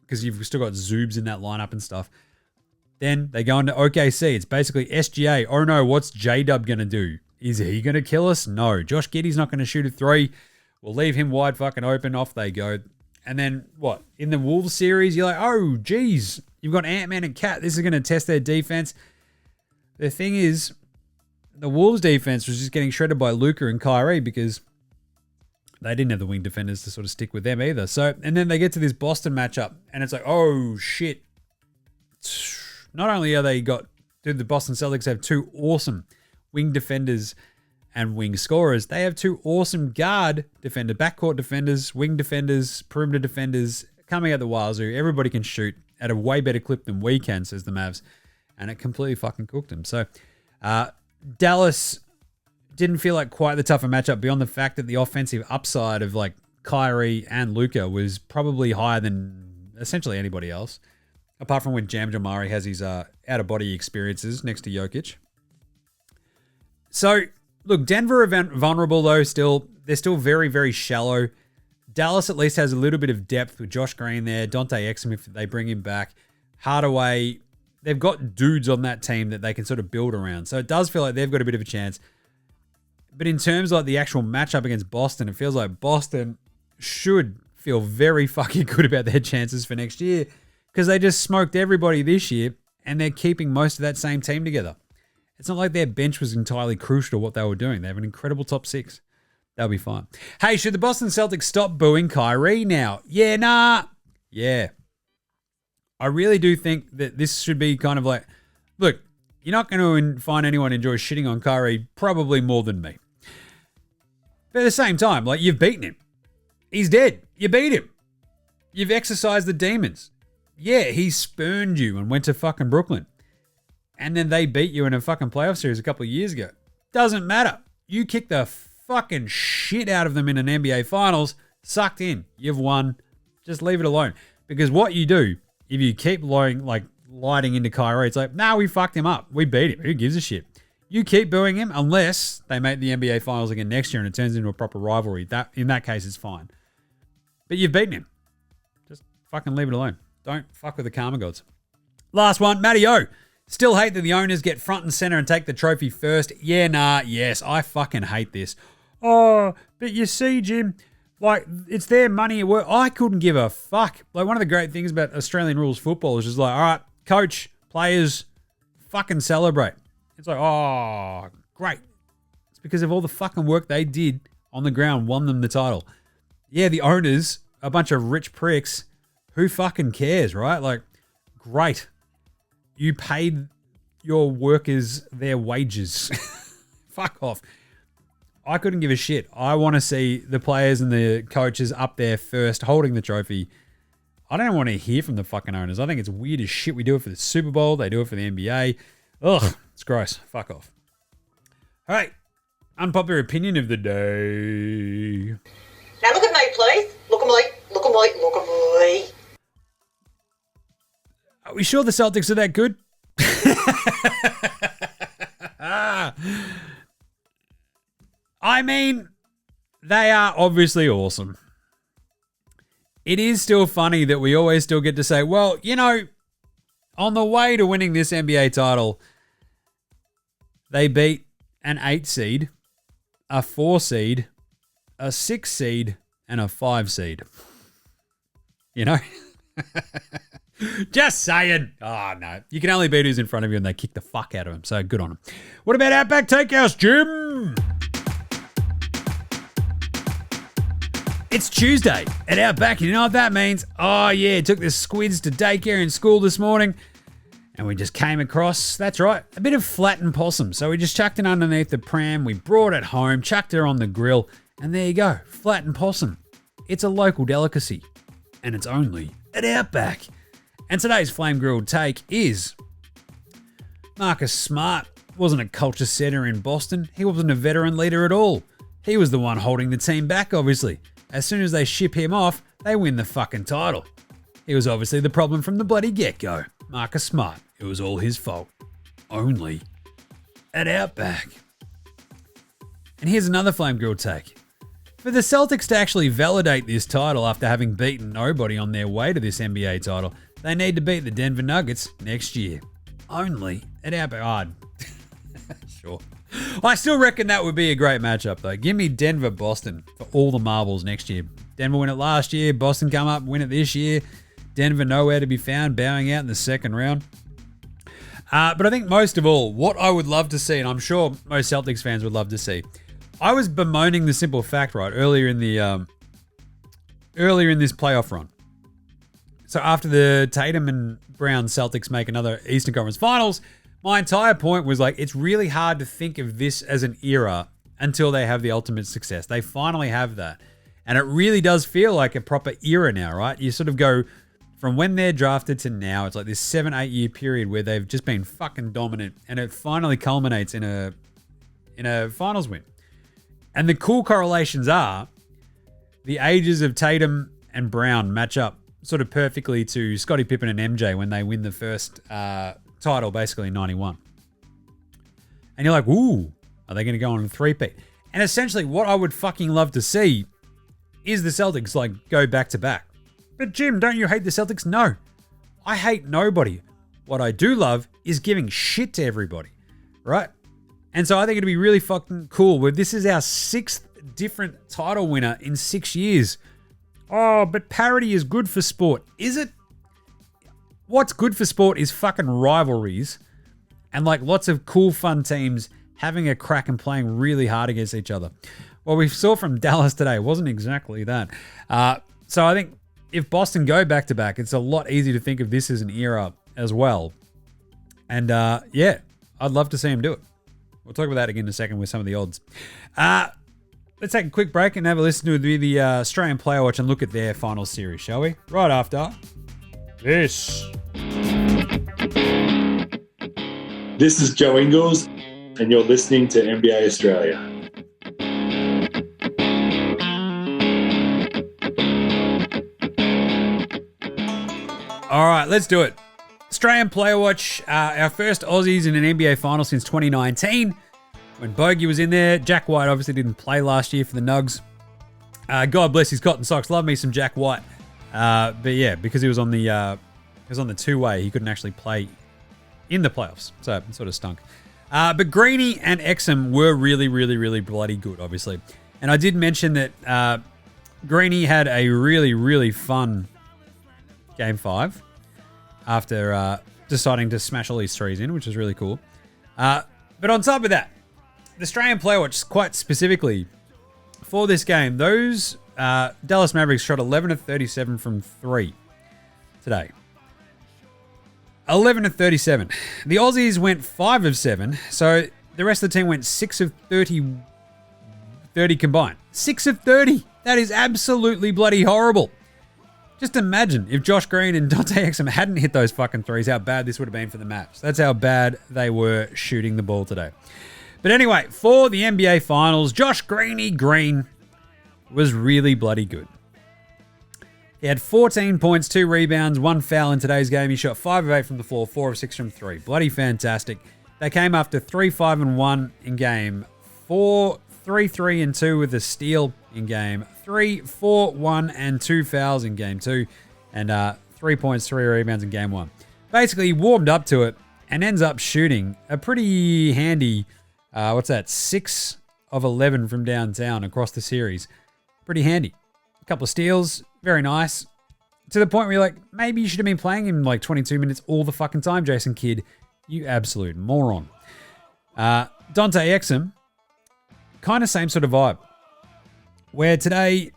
because you've still got Zoobs in that lineup and stuff. Then they go into OKC. It's basically SGA. Oh no, what's J-Dub going to do? Is he going to kill us? No. Josh Giddey's not going to shoot a 3. We'll leave him wide fucking open. Off they go. And then what? In the Wolves series, you're like, oh, geez. You've got Ant-Man and Cat. This is going to test their defense. The thing is, the Wolves defense was just getting shredded by Luka and Kyrie because they didn't have the wing defenders to sort of stick with them either. So, and then they get to this Boston matchup and it's like, oh shit. Not only are they do the Boston Celtics have 2 awesome wing defenders and wing scorers, they have 2 awesome backcourt defenders, wing defenders, perimeter defenders coming out the wazoo. Everybody can shoot at a way better clip than we can, says the Mavs. And it completely fucking cooked them. So, Dallas didn't feel like quite the tougher matchup beyond the fact that the offensive upside of like Kyrie and Luka was probably higher than essentially anybody else. Apart from when Jam Jamari has his out-of-body experiences next to Jokic. So, look, Denver are vulnerable though still. They're still very, very shallow. Dallas at least has a little bit of depth with Josh Green there, Dante Exum if they bring him back, Hardaway. They've got dudes on that team that they can sort of build around. So it does feel like they've got a bit of a chance. But in terms of like the actual matchup against Boston, it feels like Boston should feel very fucking good about their chances for next year because they just smoked everybody this year and they're keeping most of that same team together. It's not like their bench was entirely crucial to what they were doing. They have an incredible top 6. They'll be fine. Hey, should the Boston Celtics stop booing Kyrie now? Yeah, nah. Yeah. I really do think that this should be kind of like, look, you're not going to find anyone enjoy shitting on Kyrie probably more than me. But at the same time, like, you've beaten him. He's dead. You beat him. You've exercised the demons. Yeah, he spurned you and went to fucking Brooklyn. And then they beat you in a fucking playoff series a couple of years ago. Doesn't matter. You kicked the fucking shit out of them in an NBA Finals. Sucked in. You've won. Just leave it alone. Because what you do, if you keep lighting into Kyrie, it's like, nah, we fucked him up. We beat him. Who gives a shit? You keep booing him unless they make the NBA Finals again next year and it turns into a proper rivalry. In that case, it's fine. But you've beaten him. Just fucking leave it alone. Don't fuck with the karma gods. Last one, Matty O. Still hate that the owners get front and center and take the trophy first. Yeah, nah, yes, I fucking hate this. Oh, but you see, Jim, like, it's their money at work. I couldn't give a fuck. Like, one of the great things about Australian rules football is just like, all right, coach, players, fucking celebrate. It's like, oh, great. It's because of all the fucking work they did on the ground, won them the title. Yeah, the owners, a bunch of rich pricks. Who fucking cares, right? Like, great. You paid your workers their wages. Fuck off. I couldn't give a shit. I want to see the players and the coaches up there first holding the trophy. I don't want to hear from the fucking owners. I think it's weird as shit. We do it for the Super Bowl. They do it for the NBA. Ugh, it's gross. Fuck off. All right. Unpopular opinion of the day. Now look at me, please. Look at me. Look at me. Look at me. Are we sure the Celtics are that good? I mean, they are obviously awesome. It is still funny that we always still get to say, well, you know, on the way to winning this NBA title, They beat an 8 seed, a 4 seed, a 6 seed, and a 5 seed. You know? Just saying. Oh, no. You can only beat who's in front of you, and they kick the fuck out of them. So good on them. What about Outback Takehouse, Jim? It's Tuesday at Outback. You know what that means? Oh, yeah. Took the squids to daycare and school this morning. And we just came across, that's right, a bit of flattened possum. So we just chucked it underneath the pram. We brought it home, chucked her on the grill. And there you go. Flattened possum. It's a local delicacy. And it's only at Outback. And today's flame grilled take is Marcus Smart wasn't a culture setter in Boston. He wasn't a veteran leader at all. He was the one holding the team back, obviously. As soon as they ship him off, they win the fucking title. He was obviously the problem from the bloody get-go. Marcus Smart. It was all his fault. Only at Outback. And here's another flame grilled take. For the Celtics to actually validate this title after having beaten nobody on their way to this NBA title, they need to beat the Denver Nuggets next year. Only at Outback. Oh, sure. I still reckon that would be a great matchup, though. Give me Denver-Boston for all the marbles next year. Denver win it last year. Boston come up, win it this year. Denver nowhere to be found, bowing out in the second round. But I think most of all, what I would love to see, and I'm sure most Celtics fans would love to see, I was bemoaning the simple fact, right, earlier in this playoff run. So after the Tatum and Brown Celtics make another Eastern Conference Finals, my entire point was like, it's really hard to think of this as an era until they have the ultimate success. They finally have that. And it really does feel like a proper era now, right? You sort of go from when they're drafted to now. It's like this 7-8 year period where they've just been fucking dominant, and it finally culminates in a finals win. And the cool correlations are the ages of Tatum and Brown match up sort of perfectly to Scottie Pippen and MJ when they win the first title, basically in 91. And you're like, ooh, are they going to go on a three-peat? And essentially what I would fucking love to see is the Celtics like go back to back. But Jim, don't you hate the Celtics? No, I hate nobody. What I do love is giving shit to everybody, right? And so I think it'd be really fucking cool where this is our 6th different title winner in 6 years. Oh, but parity is good for sport. Is it? What's good for sport is fucking rivalries and like lots of cool, fun teams having a crack and playing really hard against each other. What we saw from Dallas today wasn't exactly that. So I think if Boston go back-to-back, it's a lot easier to think of this as an era as well. And yeah, I'd love to see him do it. We'll talk about that again in a second with some of the odds. Let's take a quick break and have a listen to the Australian Player Watch and look at their final series, shall we? Right after this. This is Joe Ingles, and you're listening to NBA Australia. All right, let's do it. Australian Player Watch, our first Aussies in an NBA final since 2019 when Bogey was in there. Jack White obviously didn't play last year for the Nugs. God bless his cotton socks. Love me some Jack White. But yeah, because he was on the two-way, he couldn't actually play in the playoffs. So it sort of stunk. But Greeny and Exum were really, really, really bloody good, obviously. And I did mention that Greeny had a really, really fun Game 5 after deciding to smash all these threes in, which was really cool. But on top of that, the Australian Player Watch, quite specifically for this game, those Dallas Mavericks shot 11 of 37 from 3 today. 11 of 37. The Aussies went 5 of 7, so the rest of the team went 6 of 30 combined. 6 of 30. That is absolutely bloody horrible. Just imagine if Josh Green and Dante Exum hadn't hit those fucking threes, how bad this would have been for the Mavs. That's how bad they were shooting the ball today. But anyway, for the NBA Finals, Josh Greeny Green was really bloody good. He had 14 points, 2 rebounds, 1 foul in today's game. He shot 5 of 8 from the floor, 4 of 6 from 3. Bloody fantastic. They came after 3-5-1 in game 4, 3-3-2 with a steal in game 3, 4-1 and 2 fouls in game 2, and 3 points, 3 rebounds in game 1. Basically, he warmed up to it and ends up shooting a pretty handy What's that? 6 of 11 from downtown across the series. Pretty handy. A couple of steals. Very nice. To the point where you're like, maybe you should have been playing him like 22 minutes all the fucking time, Jason Kidd. You absolute moron. Dante Exum, kind of same sort of vibe. Where today,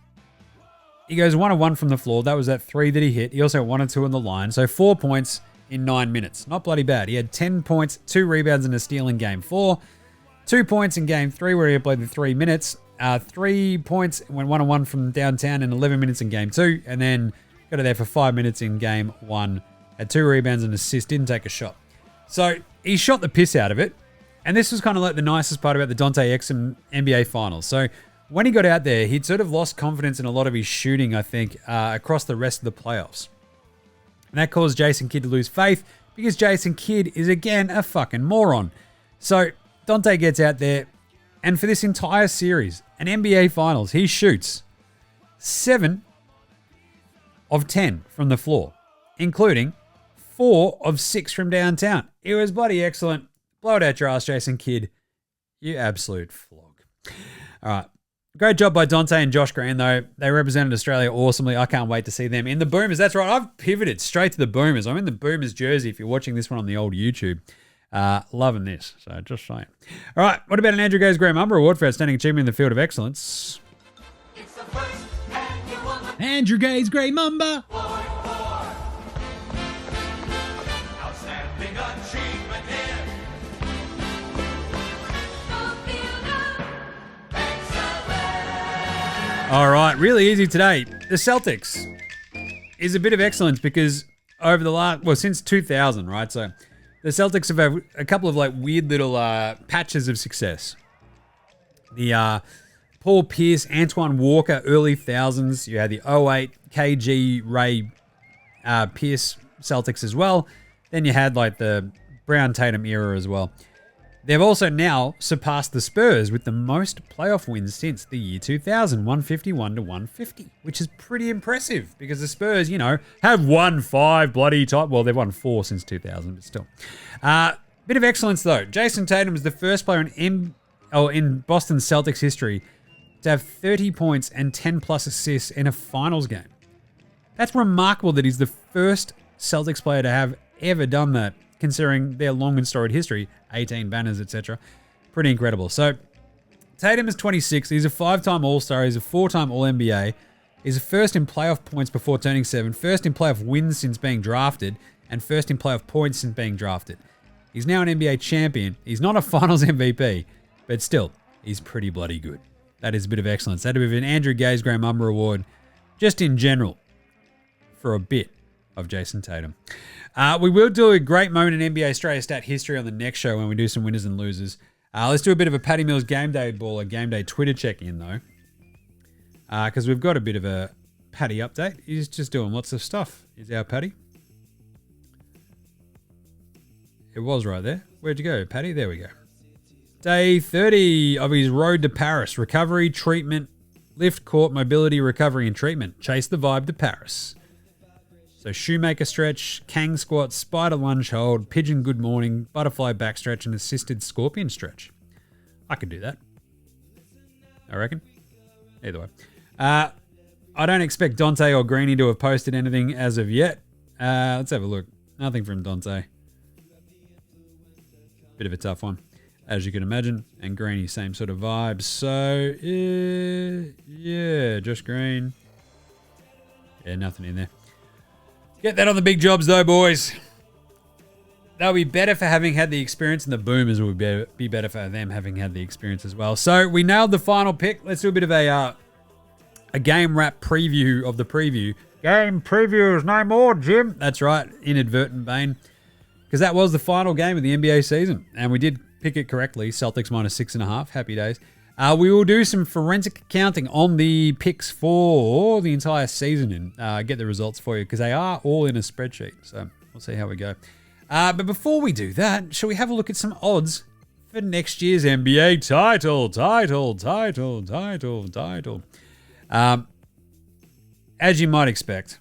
he goes 1 of 1 from the floor. That was that 3 that he hit. He also had 1 or 2 on the line. So 4 points in 9 minutes. Not bloody bad. He had 10 points, 2 rebounds and a steal in game 4. 2 points in game 3 where he played the 3 minutes. 3 points, went 1 on 1 from downtown in 11 minutes in game 2. And then got it there for 5 minutes in game 1. Had 2 rebounds and an assist. Didn't take a shot. So he shot the piss out of it. And this was kind of like the nicest part about the Dante Exum NBA Finals. So when he got out there, he'd sort of lost confidence in a lot of his shooting, I think, across the rest of the playoffs. And that caused Jason Kidd to lose faith because Jason Kidd is, again, a fucking moron. So Dante gets out there, and for this entire series, an NBA Finals, he shoots 7 of 10 from the floor, including 4 of 6 from downtown. It was bloody excellent. Blow it out your ass, Jason Kidd. You absolute flog. All right. Great job by Dante and Josh Green, though. They represented Australia awesomely. I can't wait to see them in the Boomers. That's right. I've pivoted straight to the Boomers. I'm in the Boomers jersey if you're watching this one on the old YouTube. Loving this. So just saying. All right. What about an Andrew Gaze Graham Mamba Award for Outstanding Achievement in the Field of Excellence? Andrew Gaze Grey Mamba. All right, really easy today. The Celtics is a bit of excellence because over the last, since 2000, right? So the Celtics have had a couple of like weird little patches of success. The Paul Pierce, Antoine Walker, early thousands. You had the 08 KG Ray Pierce Celtics as well. Then you had like the Brown Tatum era as well. They've also now surpassed the Spurs with the most playoff wins since the year 2000, 151 to 150, which is pretty impressive because the Spurs, have won 5 bloody top. Well, they've won 4 since 2000, but still. Bit of excellence though. Jason Tatum is the first player in Boston Celtics history to have 30 points and 10 plus assists in a finals game. That's remarkable that he's the first Celtics player to have ever done that, considering their long and storied history, 18 banners, etc. Pretty incredible. So, Tatum is 26. He's a 5-time All-Star. He's a 4-time All-NBA. He's a first in playoff points before turning 7, first in playoff wins since being drafted, and first in playoff points since being drafted. He's now an NBA champion. He's not a finals MVP, but still, he's pretty bloody good. That is a bit of excellence. That'd be an Andrew Gaze Graham Mamba Award, just in general, for a bit of Jason Tatum. We will do a great moment in NBA Straya stat history on the next show when we do some winners and losers. Let's do a bit of a Patty Mills Gameday Baller Gameday Twitter check-in, though. Because we've got a bit of a Patty update. He's just doing lots of stuff. Is our Patty? It was right there. Where'd you go, Patty? There we go. Day 30 of his road to Paris. Recovery, treatment, lift, court, mobility, recovery, and treatment. Chase the vibe to Paris. So shoemaker stretch, Kang squat, spider lunge hold, pigeon good morning, butterfly back stretch, and assisted scorpion stretch. I could do that. I reckon. Either way. I don't expect Dante or Greeny to have posted anything as of yet. Let's have a look. Nothing from Dante. Bit of a tough one, as you can imagine. And Greeny, same sort of vibes. So, yeah, Josh Green. Yeah, nothing in there. Get that on the big jobs, though, boys. They'll be better for having had the experience, and the Boomers will be better for them having had the experience as well. So we nailed the final pick. Let's do a bit of a game wrap preview of the preview. Game previews, no more, Jim. That's right, inadvertent Bane. Because that was the final game of the NBA season, and we did pick it correctly. Celtics minus 6.5. Happy days. We will do some forensic accounting on the picks for the entire season and get the results for you because they are all in a spreadsheet. So we'll see how we go. But before we do that, shall we have a look at some odds for next year's NBA title? As you might expect,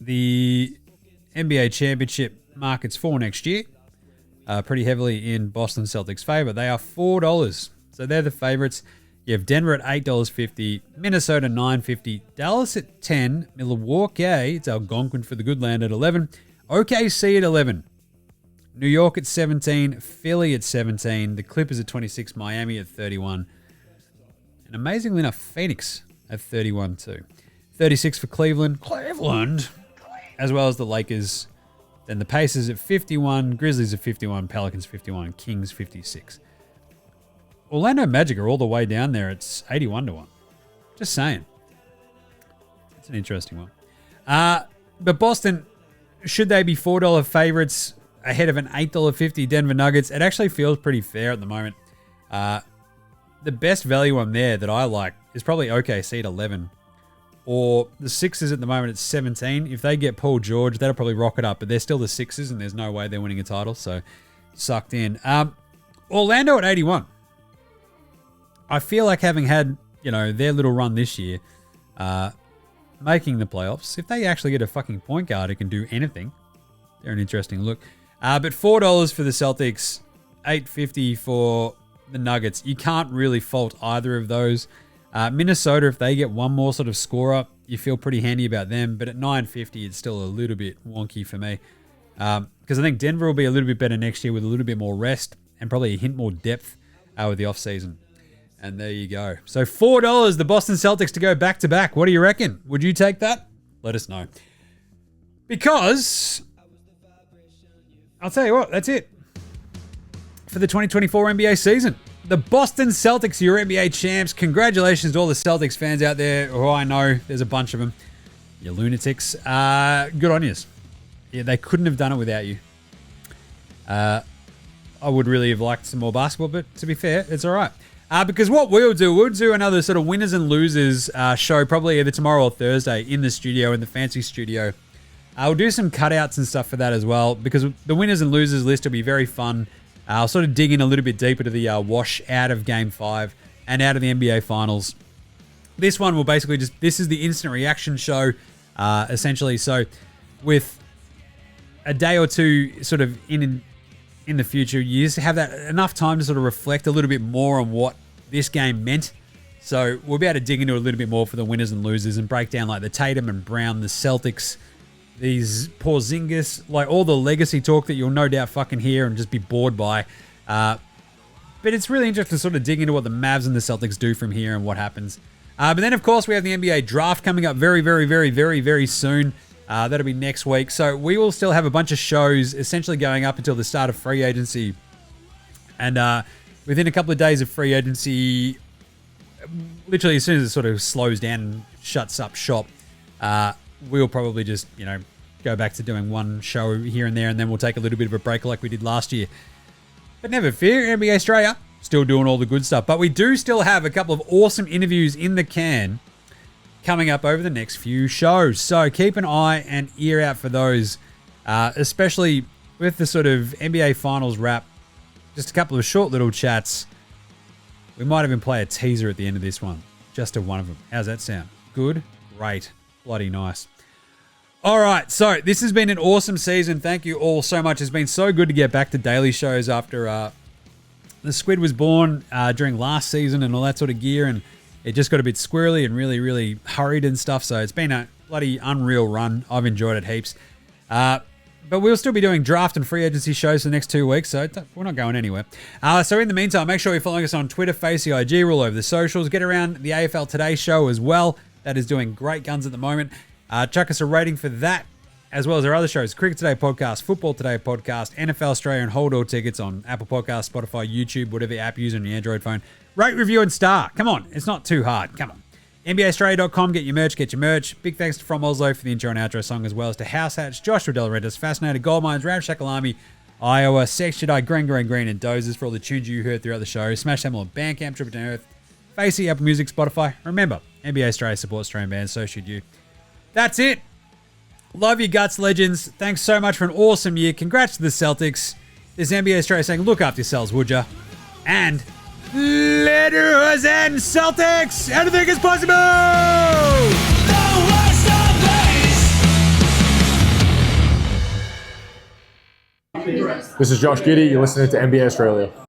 the NBA championship markets for next year pretty heavily in Boston Celtics' favor. They are $4. So they're the favorites. You have Denver at $8.50, Minnesota $9.50, Dallas at $10, Milwaukee, it's Algonquin for the good land at $11, OKC at $11, New York at $17, Philly at $17, the Clippers at $26, Miami at $31, and amazingly enough, Phoenix at $31 too. $36 for Cleveland, as well as the Lakers. Then the Pacers at $51, Grizzlies at $51, Pelicans $51, Kings $56. Orlando Magic are all the way down there. It's 81-1. Just saying. That's an interesting one. But Boston, should they be $4 favorites ahead of an $8.50 Denver Nuggets? It actually feels pretty fair at the moment. The best value one there that I like is probably OKC at 11. Or the Sixers at the moment at 17. If they get Paul George, that'll probably rock it up. But they're still the Sixers, and there's no way they're winning a title. So, sucked in. Orlando at 81. I feel like having had, their little run this year, making the playoffs, if they actually get a fucking point guard who can do anything, they're an interesting look. But $4 for the Celtics, $8.50 for the Nuggets. You can't really fault either of those. Minnesota, if they get one more sort of scorer, you feel pretty handy about them. But at $9.50, it's still a little bit wonky for me. Because I think Denver will be a little bit better next year with a little bit more rest and probably a hint more depth with the offseason. And there you go. So $4, the Boston Celtics to go back-to-back. What do you reckon? Would you take that? Let us know. Because, I'll tell you what, that's it for the 2024 NBA season. The Boston Celtics, your NBA champs. Congratulations to all the Celtics fans out there who I know. There's a bunch of them. You lunatics. Good on yous. Yeah, they couldn't have done it without you. I would really have liked some more basketball, but to be fair, it's all right. Because what we'll do another sort of winners and losers show probably either tomorrow or Thursday in the studio, in the fancy studio. I'll do some cutouts and stuff for that as well, because the winners and losers list will be very fun. I'll sort of dig in a little bit deeper to the wash out of Game 5 and out of the NBA Finals. This one will basically this is the instant reaction show, essentially. So with a day or two sort of in the future, you just have that enough time to sort of reflect a little bit more on what this game meant. So we'll be able to dig into it a little bit more for the winners and losers and break down like the Tatum and Brown, the Celtics, these Porzingis, like all the legacy talk that you'll no doubt fucking hear and just be bored by. But it's really interesting to sort of dig into what the Mavs and the Celtics do from here and what happens. But then, of course, we have the NBA draft coming up very, very, very, very, very soon. That'll be next week. So we will still have a bunch of shows essentially going up until the start of free agency. And within a couple of days of free agency, literally as soon as it sort of slows down and shuts up shop, we'll probably just, go back to doing one show here and there, and then we'll take a little bit of a break like we did last year. But never fear, NBA Straya, still doing all the good stuff. But we do still have a couple of awesome interviews in the can coming up over the next few shows. So keep an eye and ear out for those, especially with the sort of NBA Finals wrap. Just a couple of short little chats. We might even play a teaser at the end of this one, just of one of them. How's that sound? Good? Great. Bloody nice. All right, so this has been an awesome season. Thank you all so much. It's been so good to get back to daily shows after the squid was born during last season and all that sort of gear, and it just got a bit squirrely and really, really hurried and stuff. So it's been a bloody unreal run. I've enjoyed it heaps. But we'll still be doing draft and free agency shows for the next 2 weeks, so we're not going anywhere. So in the meantime, make sure you're following us on Twitter, Facey, IG, we're all over the socials. Get around the AFL Today show as well. That is doing great guns at the moment. Chuck us a rating for that, as well as our other shows. Cricket Today Podcast, Football Today Podcast, NFL Australia, and Hold All Tickets on Apple Podcasts, Spotify, YouTube, whatever app you use on your Android phone. Rate, review, and star. Come on. It's not too hard. Come on. NBAstraya.com. Get your merch. Big thanks to From Oslo for the intro and outro song, as well as to House Hatch, Joshua Delarentis, Fascinated, Gold Mines, Ramshackle Army, Iowa, Sex Jedi, Green, and Dozers for all the tunes you heard throughout the show. Smash them all on Bandcamp, Triple to Earth, Facey, Apple Music, Spotify. Remember, NBA Straya supports Australian bands, so should you. That's it. Love your guts, legends. Thanks so much for an awesome year. Congrats to the Celtics. This is NBA Straya saying, look after yourselves, would ya? And later, and Celtics! Anything is possible! The worst of This is Josh Giddey. You're listening to NBA Australia.